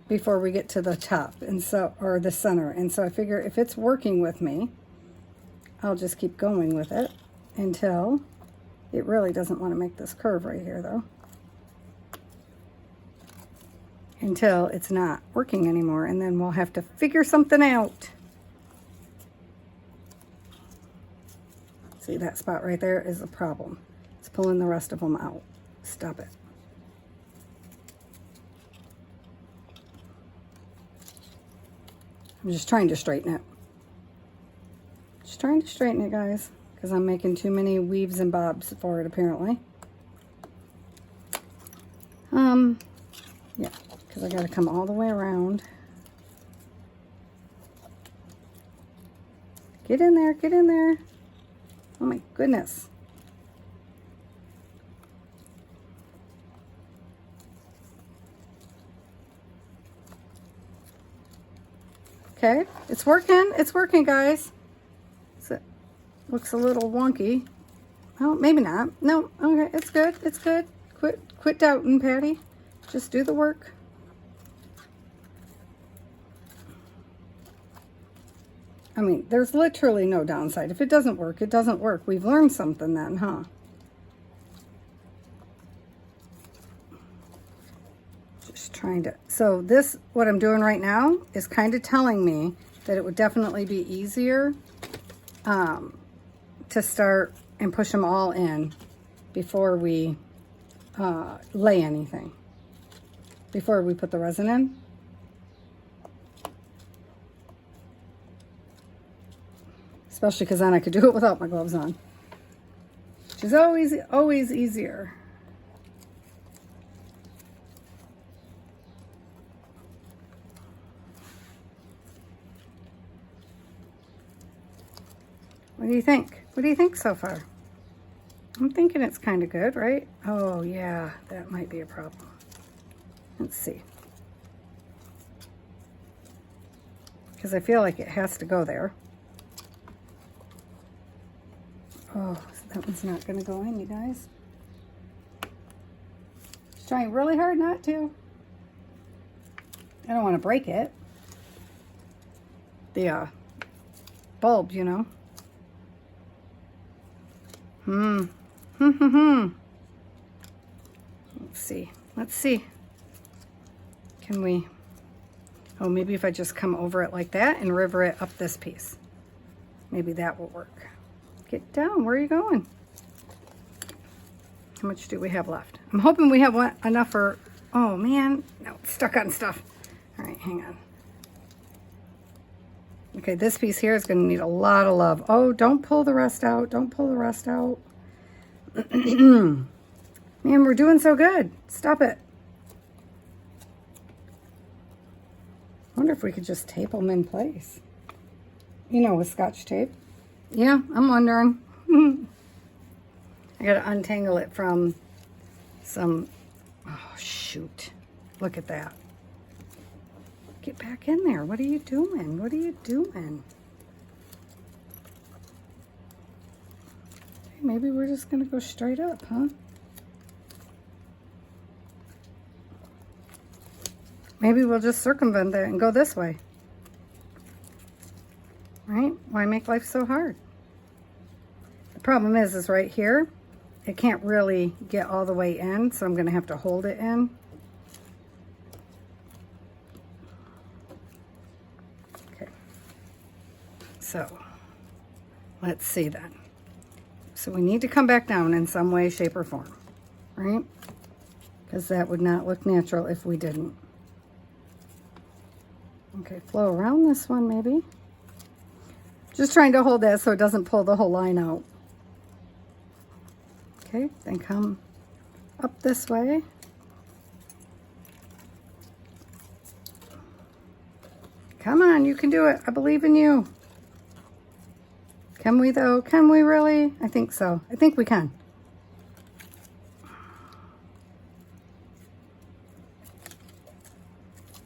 Speaker 1: before we get to the top, and so, or the center. And so I figure if it's working with me, I'll just keep going with it until it really doesn't want to make this curve right here though. Until it's not working anymore, and then we'll have to figure something out. See, that spot right there is a problem. It's pulling the rest of them out. Stop it. I'm just trying to straighten it. Just trying to straighten it, guys, because I'm making too many weaves and bobs for it, apparently. Yeah, because I got to come all the way around. Get in there, get in there. Oh my goodness. Okay, it's working, guys. So, looks a little wonky. Oh, maybe not. No, okay, it's good, it's good. Quit doubting, Patty. Just do the work. I mean, there's literally no downside. If it doesn't work, it doesn't work. We've learned something then, huh? Just trying to, so this, what I'm doing right now is kind of telling me that it would definitely be easier to start and push them all in before we lay anything, before we put the resin in. Especially because then I could do it without my gloves on, which is always easier. What do you think? What do you think so far? I'm thinking it's kind of good, right? Oh yeah, that might be a problem. Let's see. Because I feel like it has to go there. Oh, that one's not going to go in, you guys. Just trying really hard not to. I don't want to break it. The bulb, you know. Let's see. Let's see. Can we... Oh, maybe if I just come over it like that and river it up this piece. Maybe that will work. Get down. Where are you going? How much do we have left? I'm hoping we have enough for... Oh, man. No, it's stuck on stuff. All right, hang on. Okay, this piece here is going to need a lot of love. Oh, don't pull the rest out. Don't pull the rest out. Man, we're doing so good. Stop it. I wonder if we could just tape them in place. You know, with Scotch tape. Yeah, I'm wondering. I got to untangle it from some... Oh, shoot. Look at that. Get back in there. What are you doing? What are you doing? Okay, maybe we're just going to go straight up, huh? Maybe we'll just circumvent it and go this way. Right? Why make life so hard? The problem is right here, it can't really get all the way in, so I'm going to have to hold it in. So let's see then. So we need to come back down in some way, shape, or form, right? Because that would not look natural if we didn't. Okay, flow around this one maybe. Just trying to hold that so it doesn't pull the whole line out. Okay, then come up this way. Come on, you can do it. I believe in you. Can we though? Can we really? I think so. I think we can.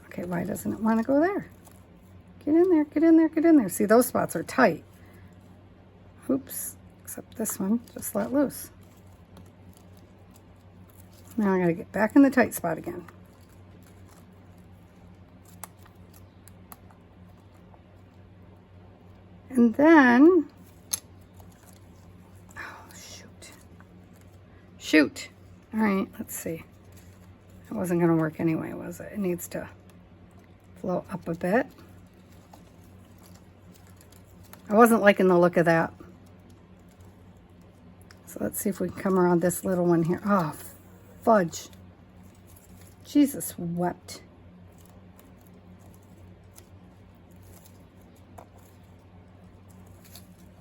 Speaker 1: Okay, why doesn't it want to go there? Get in there, get in there, get in there. See, those spots are tight. Oops, except this one, just let loose. Now I gotta get back in the tight spot again. And then, oh, shoot. Shoot. All right, let's see. It wasn't gonna work anyway, was it? It needs to flow up a bit. I wasn't liking the look of that. So let's see if we can come around this little one here. Oh, fudge. Jesus wept.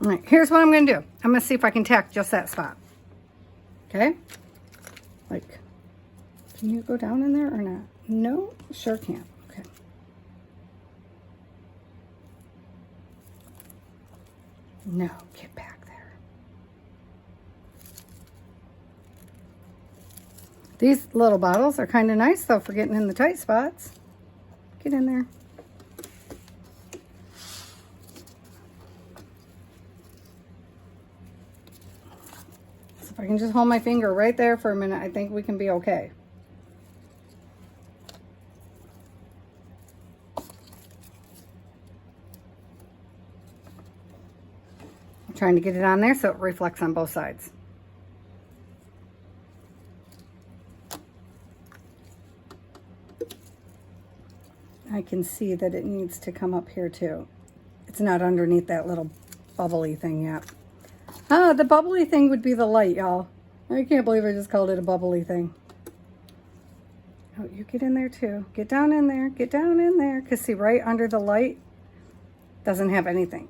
Speaker 1: All right, here's what I'm going to do. I'm going to see if I can tack just that spot. Okay? Like, can you go down in there or not? No, sure can't. Okay. No, get back there. These little bottles are kind of nice, though, for getting in the tight spots. Get in there. If I can just hold my finger right there for a minute, I think we can be okay. I'm trying to get it on there so it reflects on both sides. I can see that it needs to come up here too. It's not underneath that little bubbly thing yet. Ah, the bubbly thing would be the light, y'all. I can't believe I just called it a bubbly thing. Oh, you get in there too. Get down in there. Get down in there. Because see, right under the light doesn't have anything.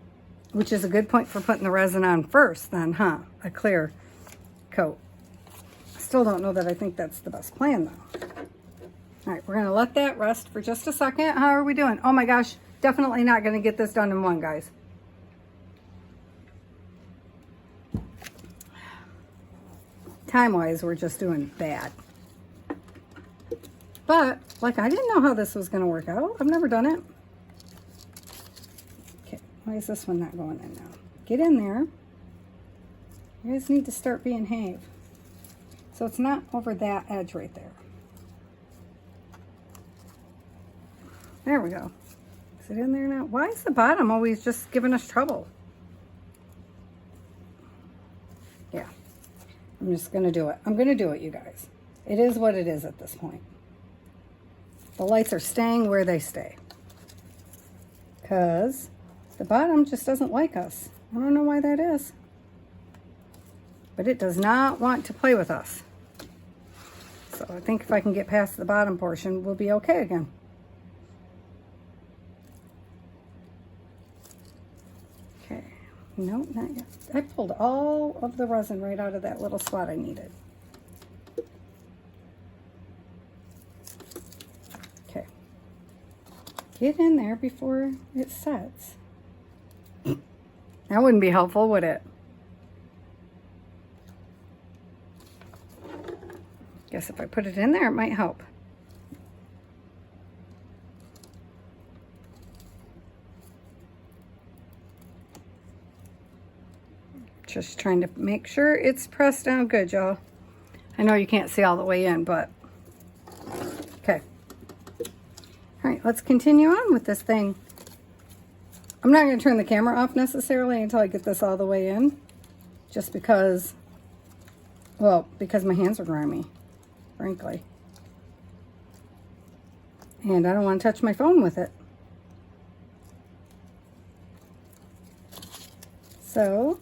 Speaker 1: Which is a good point for putting the resin on first then, huh? A clear coat. I still don't know that I think that's the best plan though. All right, we're going to let that rest for just a second. How are we doing? Oh my gosh, definitely not going to get this done in one, guys. Time-wise, we're just doing bad. But, like, I didn't know how this was going to work out. I've never done it. Okay, why is this one not going in now? Get in there. You guys need to start being have. So it's not over that edge right there. There we go. Is it in there now? Why is the bottom always just giving us trouble? Yeah. I'm just going to do it. I'm going to do it, you guys. It is what it is at this point. The lights are staying where they stay. Because the bottom just doesn't like us. I don't know why that is. But it does not want to play with us. So I think if I can get past the bottom portion, we'll be okay again. No, not yet. I pulled all of the resin right out of that little spot I needed. Okay. Get in there before it sets. That wouldn't be helpful, would it? Guess if I put it in there, it might help. Just trying to make sure it's pressed down good, y'all. I know you can't see all the way in, but okay. All right, let's continue on with this thing. I'm not going to turn the camera off necessarily until I get this all the way in, just because, well, because my hands are grimy, frankly. And I don't want to touch my phone with it. So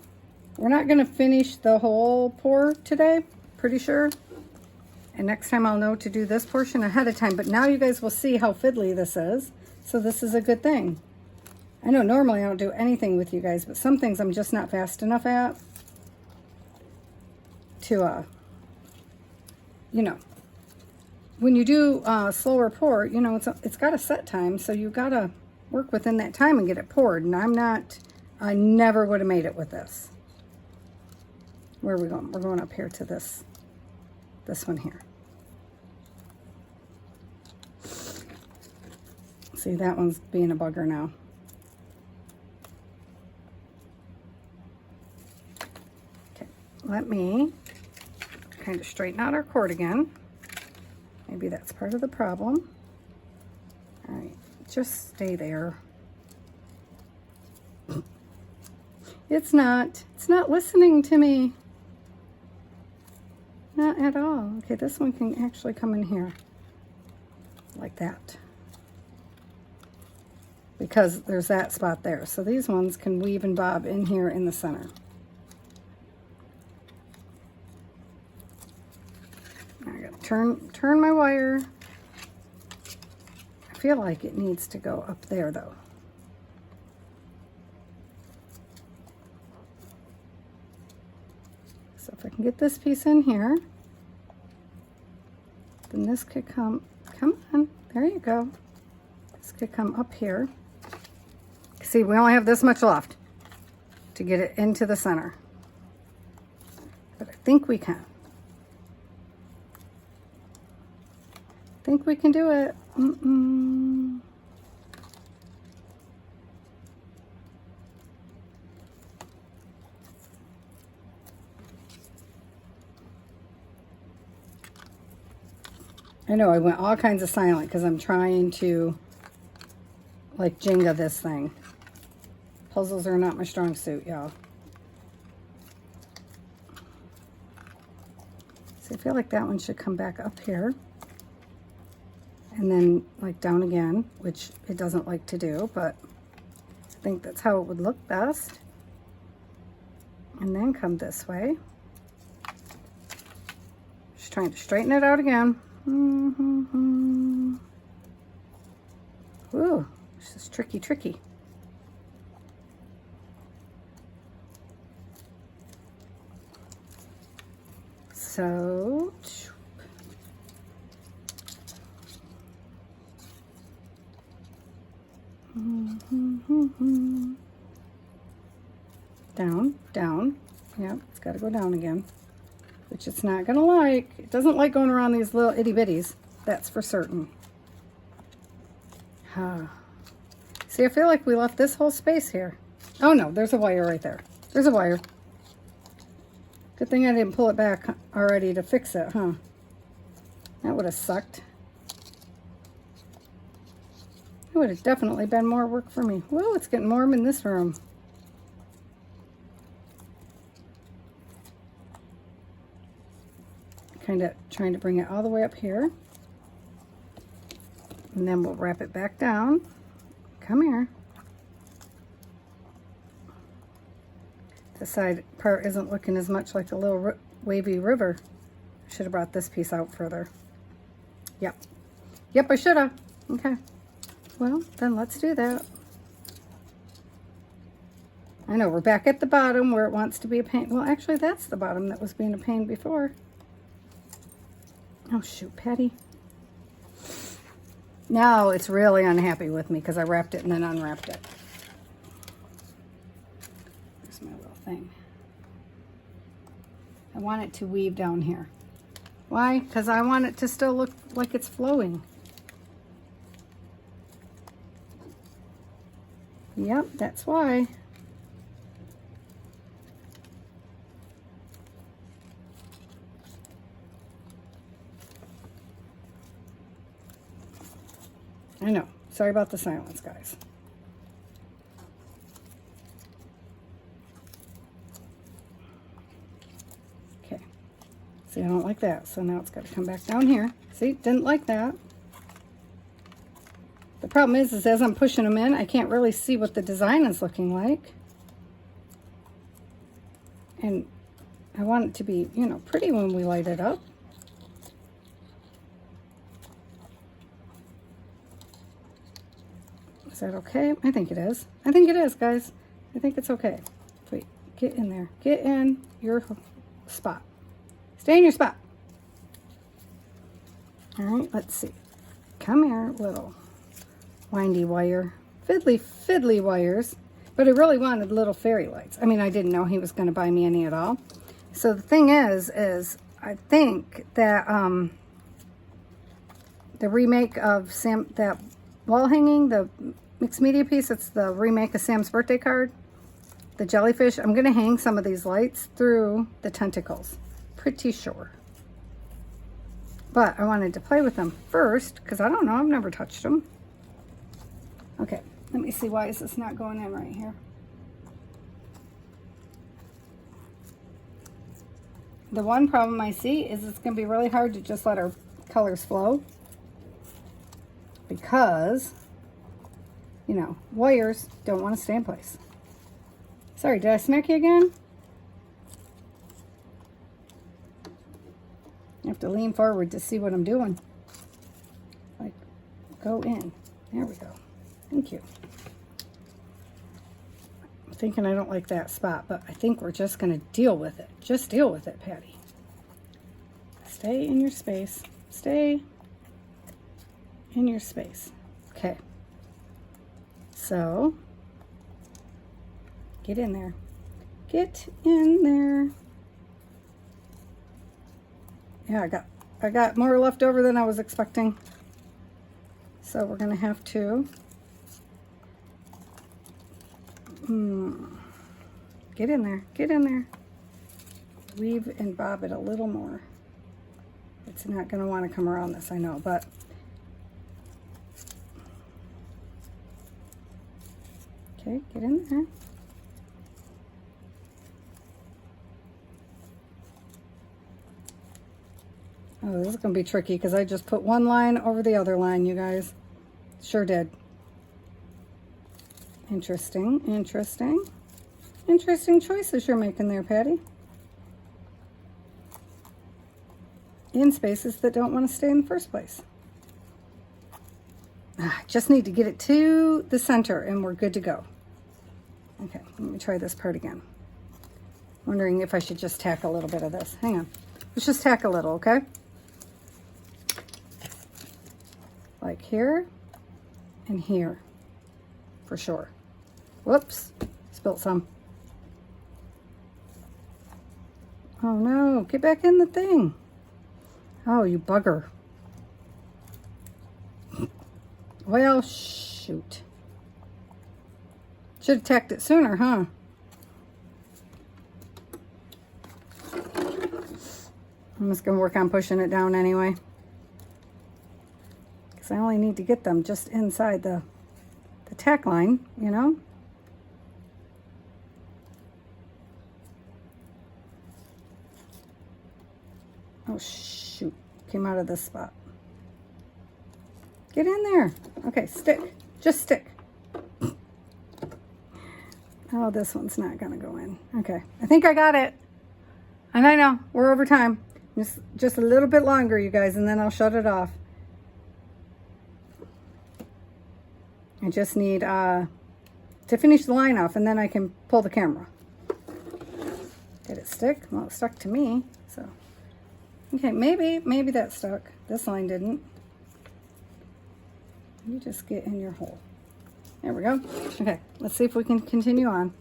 Speaker 1: we're not going to finish the whole pour today, pretty sure. And next time I'll know to do this portion ahead of time. But now you guys will see how fiddly this is. So this is a good thing. I know normally I don't do anything with you guys, but some things I'm just not fast enough at to, you know, when you do slower pour, you know, it's got a set time. So you got to work within that time and get it poured. And I never would have made it with this. Where are we going? We're going up here to this one here. See, that one's being a bugger now. Okay, let me kind of straighten out our cord again. Maybe that's part of the problem. All right, just stay there. It's not listening to me. Not at all. Okay, this one can actually come in here like that, because there's that spot there. So these ones can weave and bob in here in the center. I gotta turn my wire. I feel like it needs to go up there though. So if I can get this piece in here, then this could come on, there you go. This could come up here. See, we only have this much left to get it into the center. But I think we can. I think we can do it. I know I went all kinds of silent because I'm trying to like Jenga this thing. Puzzles are not my strong suit, y'all. So I feel like that one should come back up here. And then like down again, which it doesn't like to do, but I think that's how it would look best. And then come this way. Just trying to straighten it out again. Ooh, this is tricky. So, down. Yep, it's got to go down again. Which it's not gonna like. It doesn't like going around these little itty bitties. That's for certain. See, I feel like we left this whole space here. Oh no, there's a wire right there. There's a wire. Good thing I didn't pull it back already to fix it, huh? That would have sucked. It would have definitely been more work for me. Whoa, it's getting warm in this room. Kind of trying to bring it all the way up here. And then we'll wrap it back down. Come here. The side part isn't looking as much like a little wavy river. Should have brought this piece out further. Yep, I should have. Okay. Well, then let's do that. I know, we're back at the bottom where it wants to be a pain. Well, actually, that's the bottom that was being a pain before. Oh, shoot, Patty. Now it's really unhappy with me because I wrapped it and then unwrapped it. There's my little thing. I want it to weave down here. Why? Because I want it to still look like it's flowing. Yep, that's why. I know. Sorry about the silence, guys. Okay. See, I don't like that. So now it's got to come back down here. See, didn't like that. The problem is as I'm pushing them in, I can't really see what the design is looking like. And I want it to be, you know, pretty when we light it up. Is that okay? I think it is. I think it is, guys. I think it's okay. Wait, get in there. Get in your spot. Stay in your spot. All right, let's see. Come here, little windy wire. Fiddly wires. But I really wanted little fairy lights. I mean, I didn't know he was going to buy me any at all. So the thing is I think that the remake of that wall hanging, the mixed media piece, it's the remake of Sam's birthday card, the jellyfish. I'm going to hang some of these lights through the tentacles. Pretty sure. But I wanted to play with them first because I don't know. I've never touched them. Okay, let me see. Why is this not going in right here? The one problem I see is it's going to be really hard to just let our colors flow because, you know, wires don't want to stay in place. Sorry, did I smack you again? I have to lean forward to see what I'm doing. Like, go in. There we go. Thank you. I'm thinking I don't like that spot, but I think we're just going to deal with it. Just deal with it, Patty. Stay in your space. Stay in your space. Okay. So, get in there. Get in there. Yeah, I got more left over than I was expecting. So we're gonna have to get in there. Get in there. Weave and bob it a little more. It's not gonna want to come around this, I know, but okay, get in there. Oh, this is going to be tricky because I just put one line over the other line, you guys. Sure did. Interesting, interesting. Interesting choices you're making there, Patty. In spaces that don't want to stay in the first place. Just need to get it to the center and we're good to go. Okay, let me try this part again. Wondering if I should just tack a little bit of this. Hang on. Let's just tack a little, okay? Like here and here, for sure. Whoops, spilt some. Oh no, get back in the thing. Oh, you bugger. Well, shoot. Should have tacked it sooner, huh? I'm just gonna work on pushing it down anyway. I only need to get them just inside the tack line, you know. Oh shoot, came out of this spot. Get in there. Okay, stick, just stick. Oh, this one's not gonna go in. Okay, I think I got it. And I know, we're over time. Just a little bit longer, you guys, and then I'll shut it off. I just need to finish the line off and then I can pull the camera. Did it stick? Well, it stuck to me, so. Okay, maybe that stuck. This line didn't. You just get in your hole. There we go. Okay, let's see if we can continue on.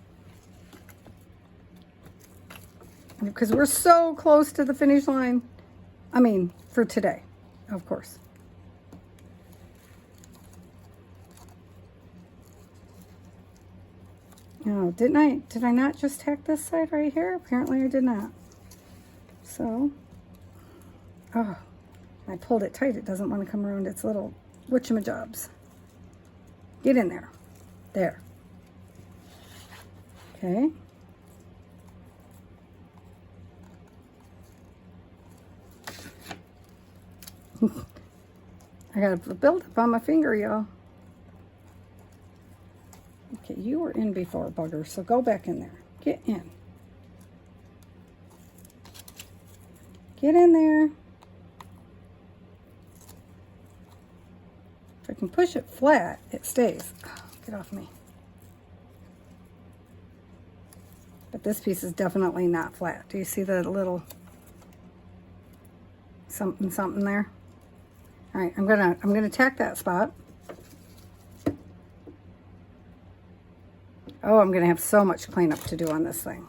Speaker 1: Because we're so close to the finish line. I mean, for today, of course. Oh, did I not just tack this side right here? Apparently I did not. So, oh, I pulled it tight. It doesn't want to come around its little whatchamajobs. Get in there. There. Okay. I got a buildup on my finger, y'all. Okay, you were in before, bugger, so go back in there. Get in. Get in there. If I can push it flat, it stays. Oh, get off me. But this piece is definitely not flat. Do you see the little something there? All right, I'm gonna tack that spot. Oh, I'm gonna have so much cleanup to do on this thing.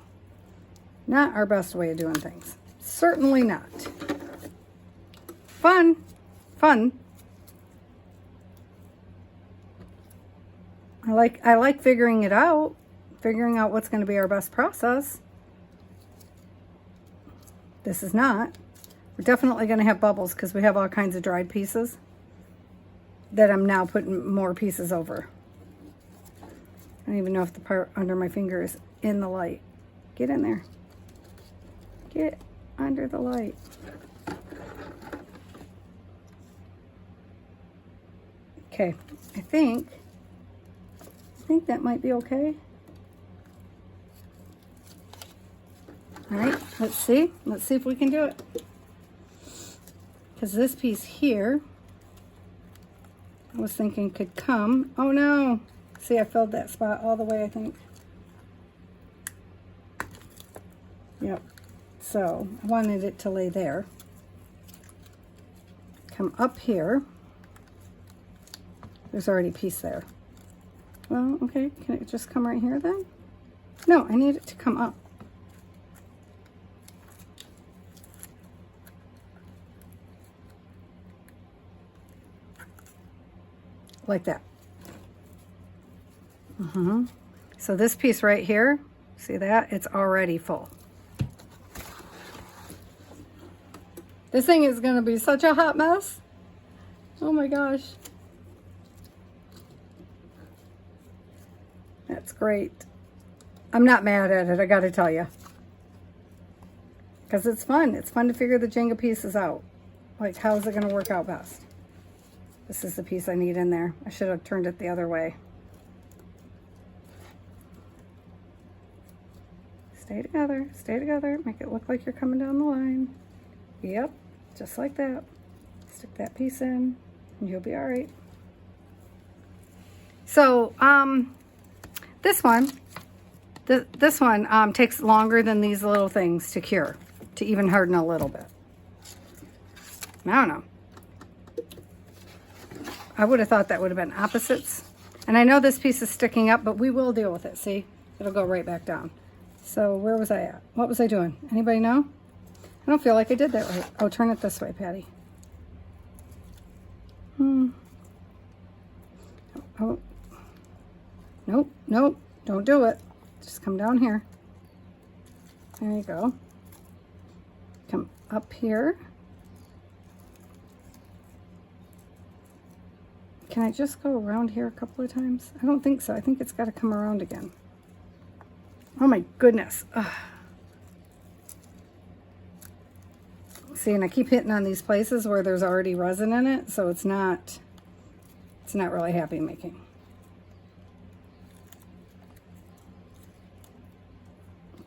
Speaker 1: Not our best way of doing things. Certainly not. Fun. I like figuring it out, figuring out what's going to be our best process. This is not. We're definitely going to have bubbles because we have all kinds of dried pieces that I'm now putting more pieces over. I don't even know if the part under my finger is in the light. Get in there. Get under the light. Okay, I think that might be okay. All right, let's see if we can do it. Because this piece here, I was thinking could come. Oh no, see, I filled that spot all the way, I think. Yep, so I wanted it to lay there. Come up here. There's already a piece there. Well, okay, can it just come right here then? No, I need it to come up. Like that. So this piece right here, see that? It's already full. This thing is going to be such a hot mess. Oh my gosh. That's great. I'm not mad at it, I gotta tell you. Because it's fun. It's fun to figure the Jenga pieces out. Like, how is it going to work out best? This is the piece I need in there. I should have turned it the other way. Stay together. Stay together. Make it look like you're coming down the line. Yep. Just like that. Stick that piece in and you'll be all right. So, this one takes longer than these little things to cure, to even harden a little bit. I don't know. I would have thought that would have been opposites. And I know this piece is sticking up, but we will deal with it. See, it'll go right back down. So where was I at? What was I doing? Anybody know? I don't feel like I did that right. Oh, turn it this way, Patty. Oh. Nope, nope, don't do it. Just come down here. There you go. Come up here. Can I just go around here a couple of times? I don't think so. I think it's got to come around again. Oh my goodness. Ugh. See, and I keep hitting on these places where there's already resin in it, so it's not really happy making.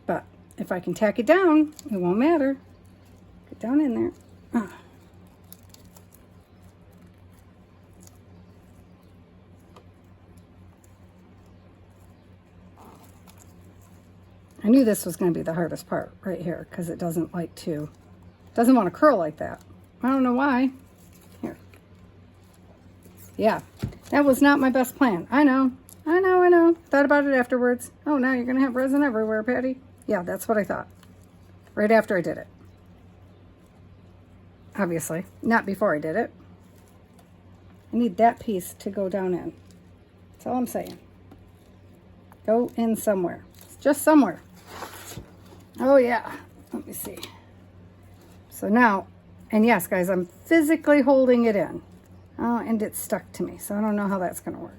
Speaker 1: But if I can tack it down, it won't matter. Get down in there. Ah. I knew this was going to be the hardest part right here because it doesn't want to curl like that. I don't know why. Here. Yeah, that was not my best plan. I know. Thought about it afterwards. Oh, now you're going to have resin everywhere, Patty. Yeah, that's what I thought. Right after I did it. Obviously, not before I did it. I need that piece to go down in. That's all I'm saying. Go in somewhere. Just somewhere. Oh yeah, let me see. So now, and yes guys, I'm physically holding it in. Oh, and it's stuck to me, so I don't know how that's gonna work.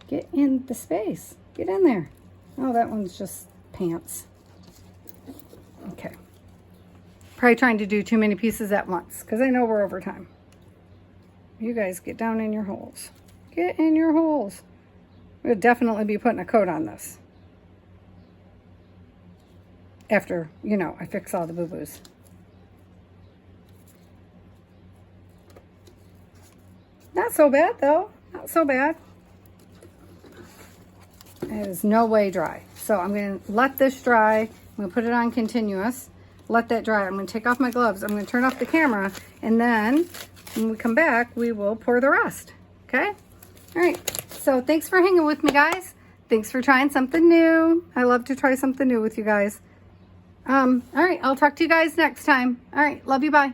Speaker 1: Get in the space, get in there. Oh, that one's just pants. Okay. Probably trying to do too many pieces at once, because I know we're over time. You guys get down in your holes. Get in your holes. We'll definitely be putting a coat on this. after, you know, I fix all the boo-boos. Not so bad though, not so bad. It is no way dry. So I'm gonna let this dry. I'm gonna put it on continuous, let that dry. I'm gonna take off my gloves. I'm gonna turn off the camera, and then when we come back, we will pour the rest, okay? All right, so thanks for hanging with me, guys. Thanks for trying something new. I love to try something new with you guys. All right, I'll talk to you guys next time. All right, love you, bye.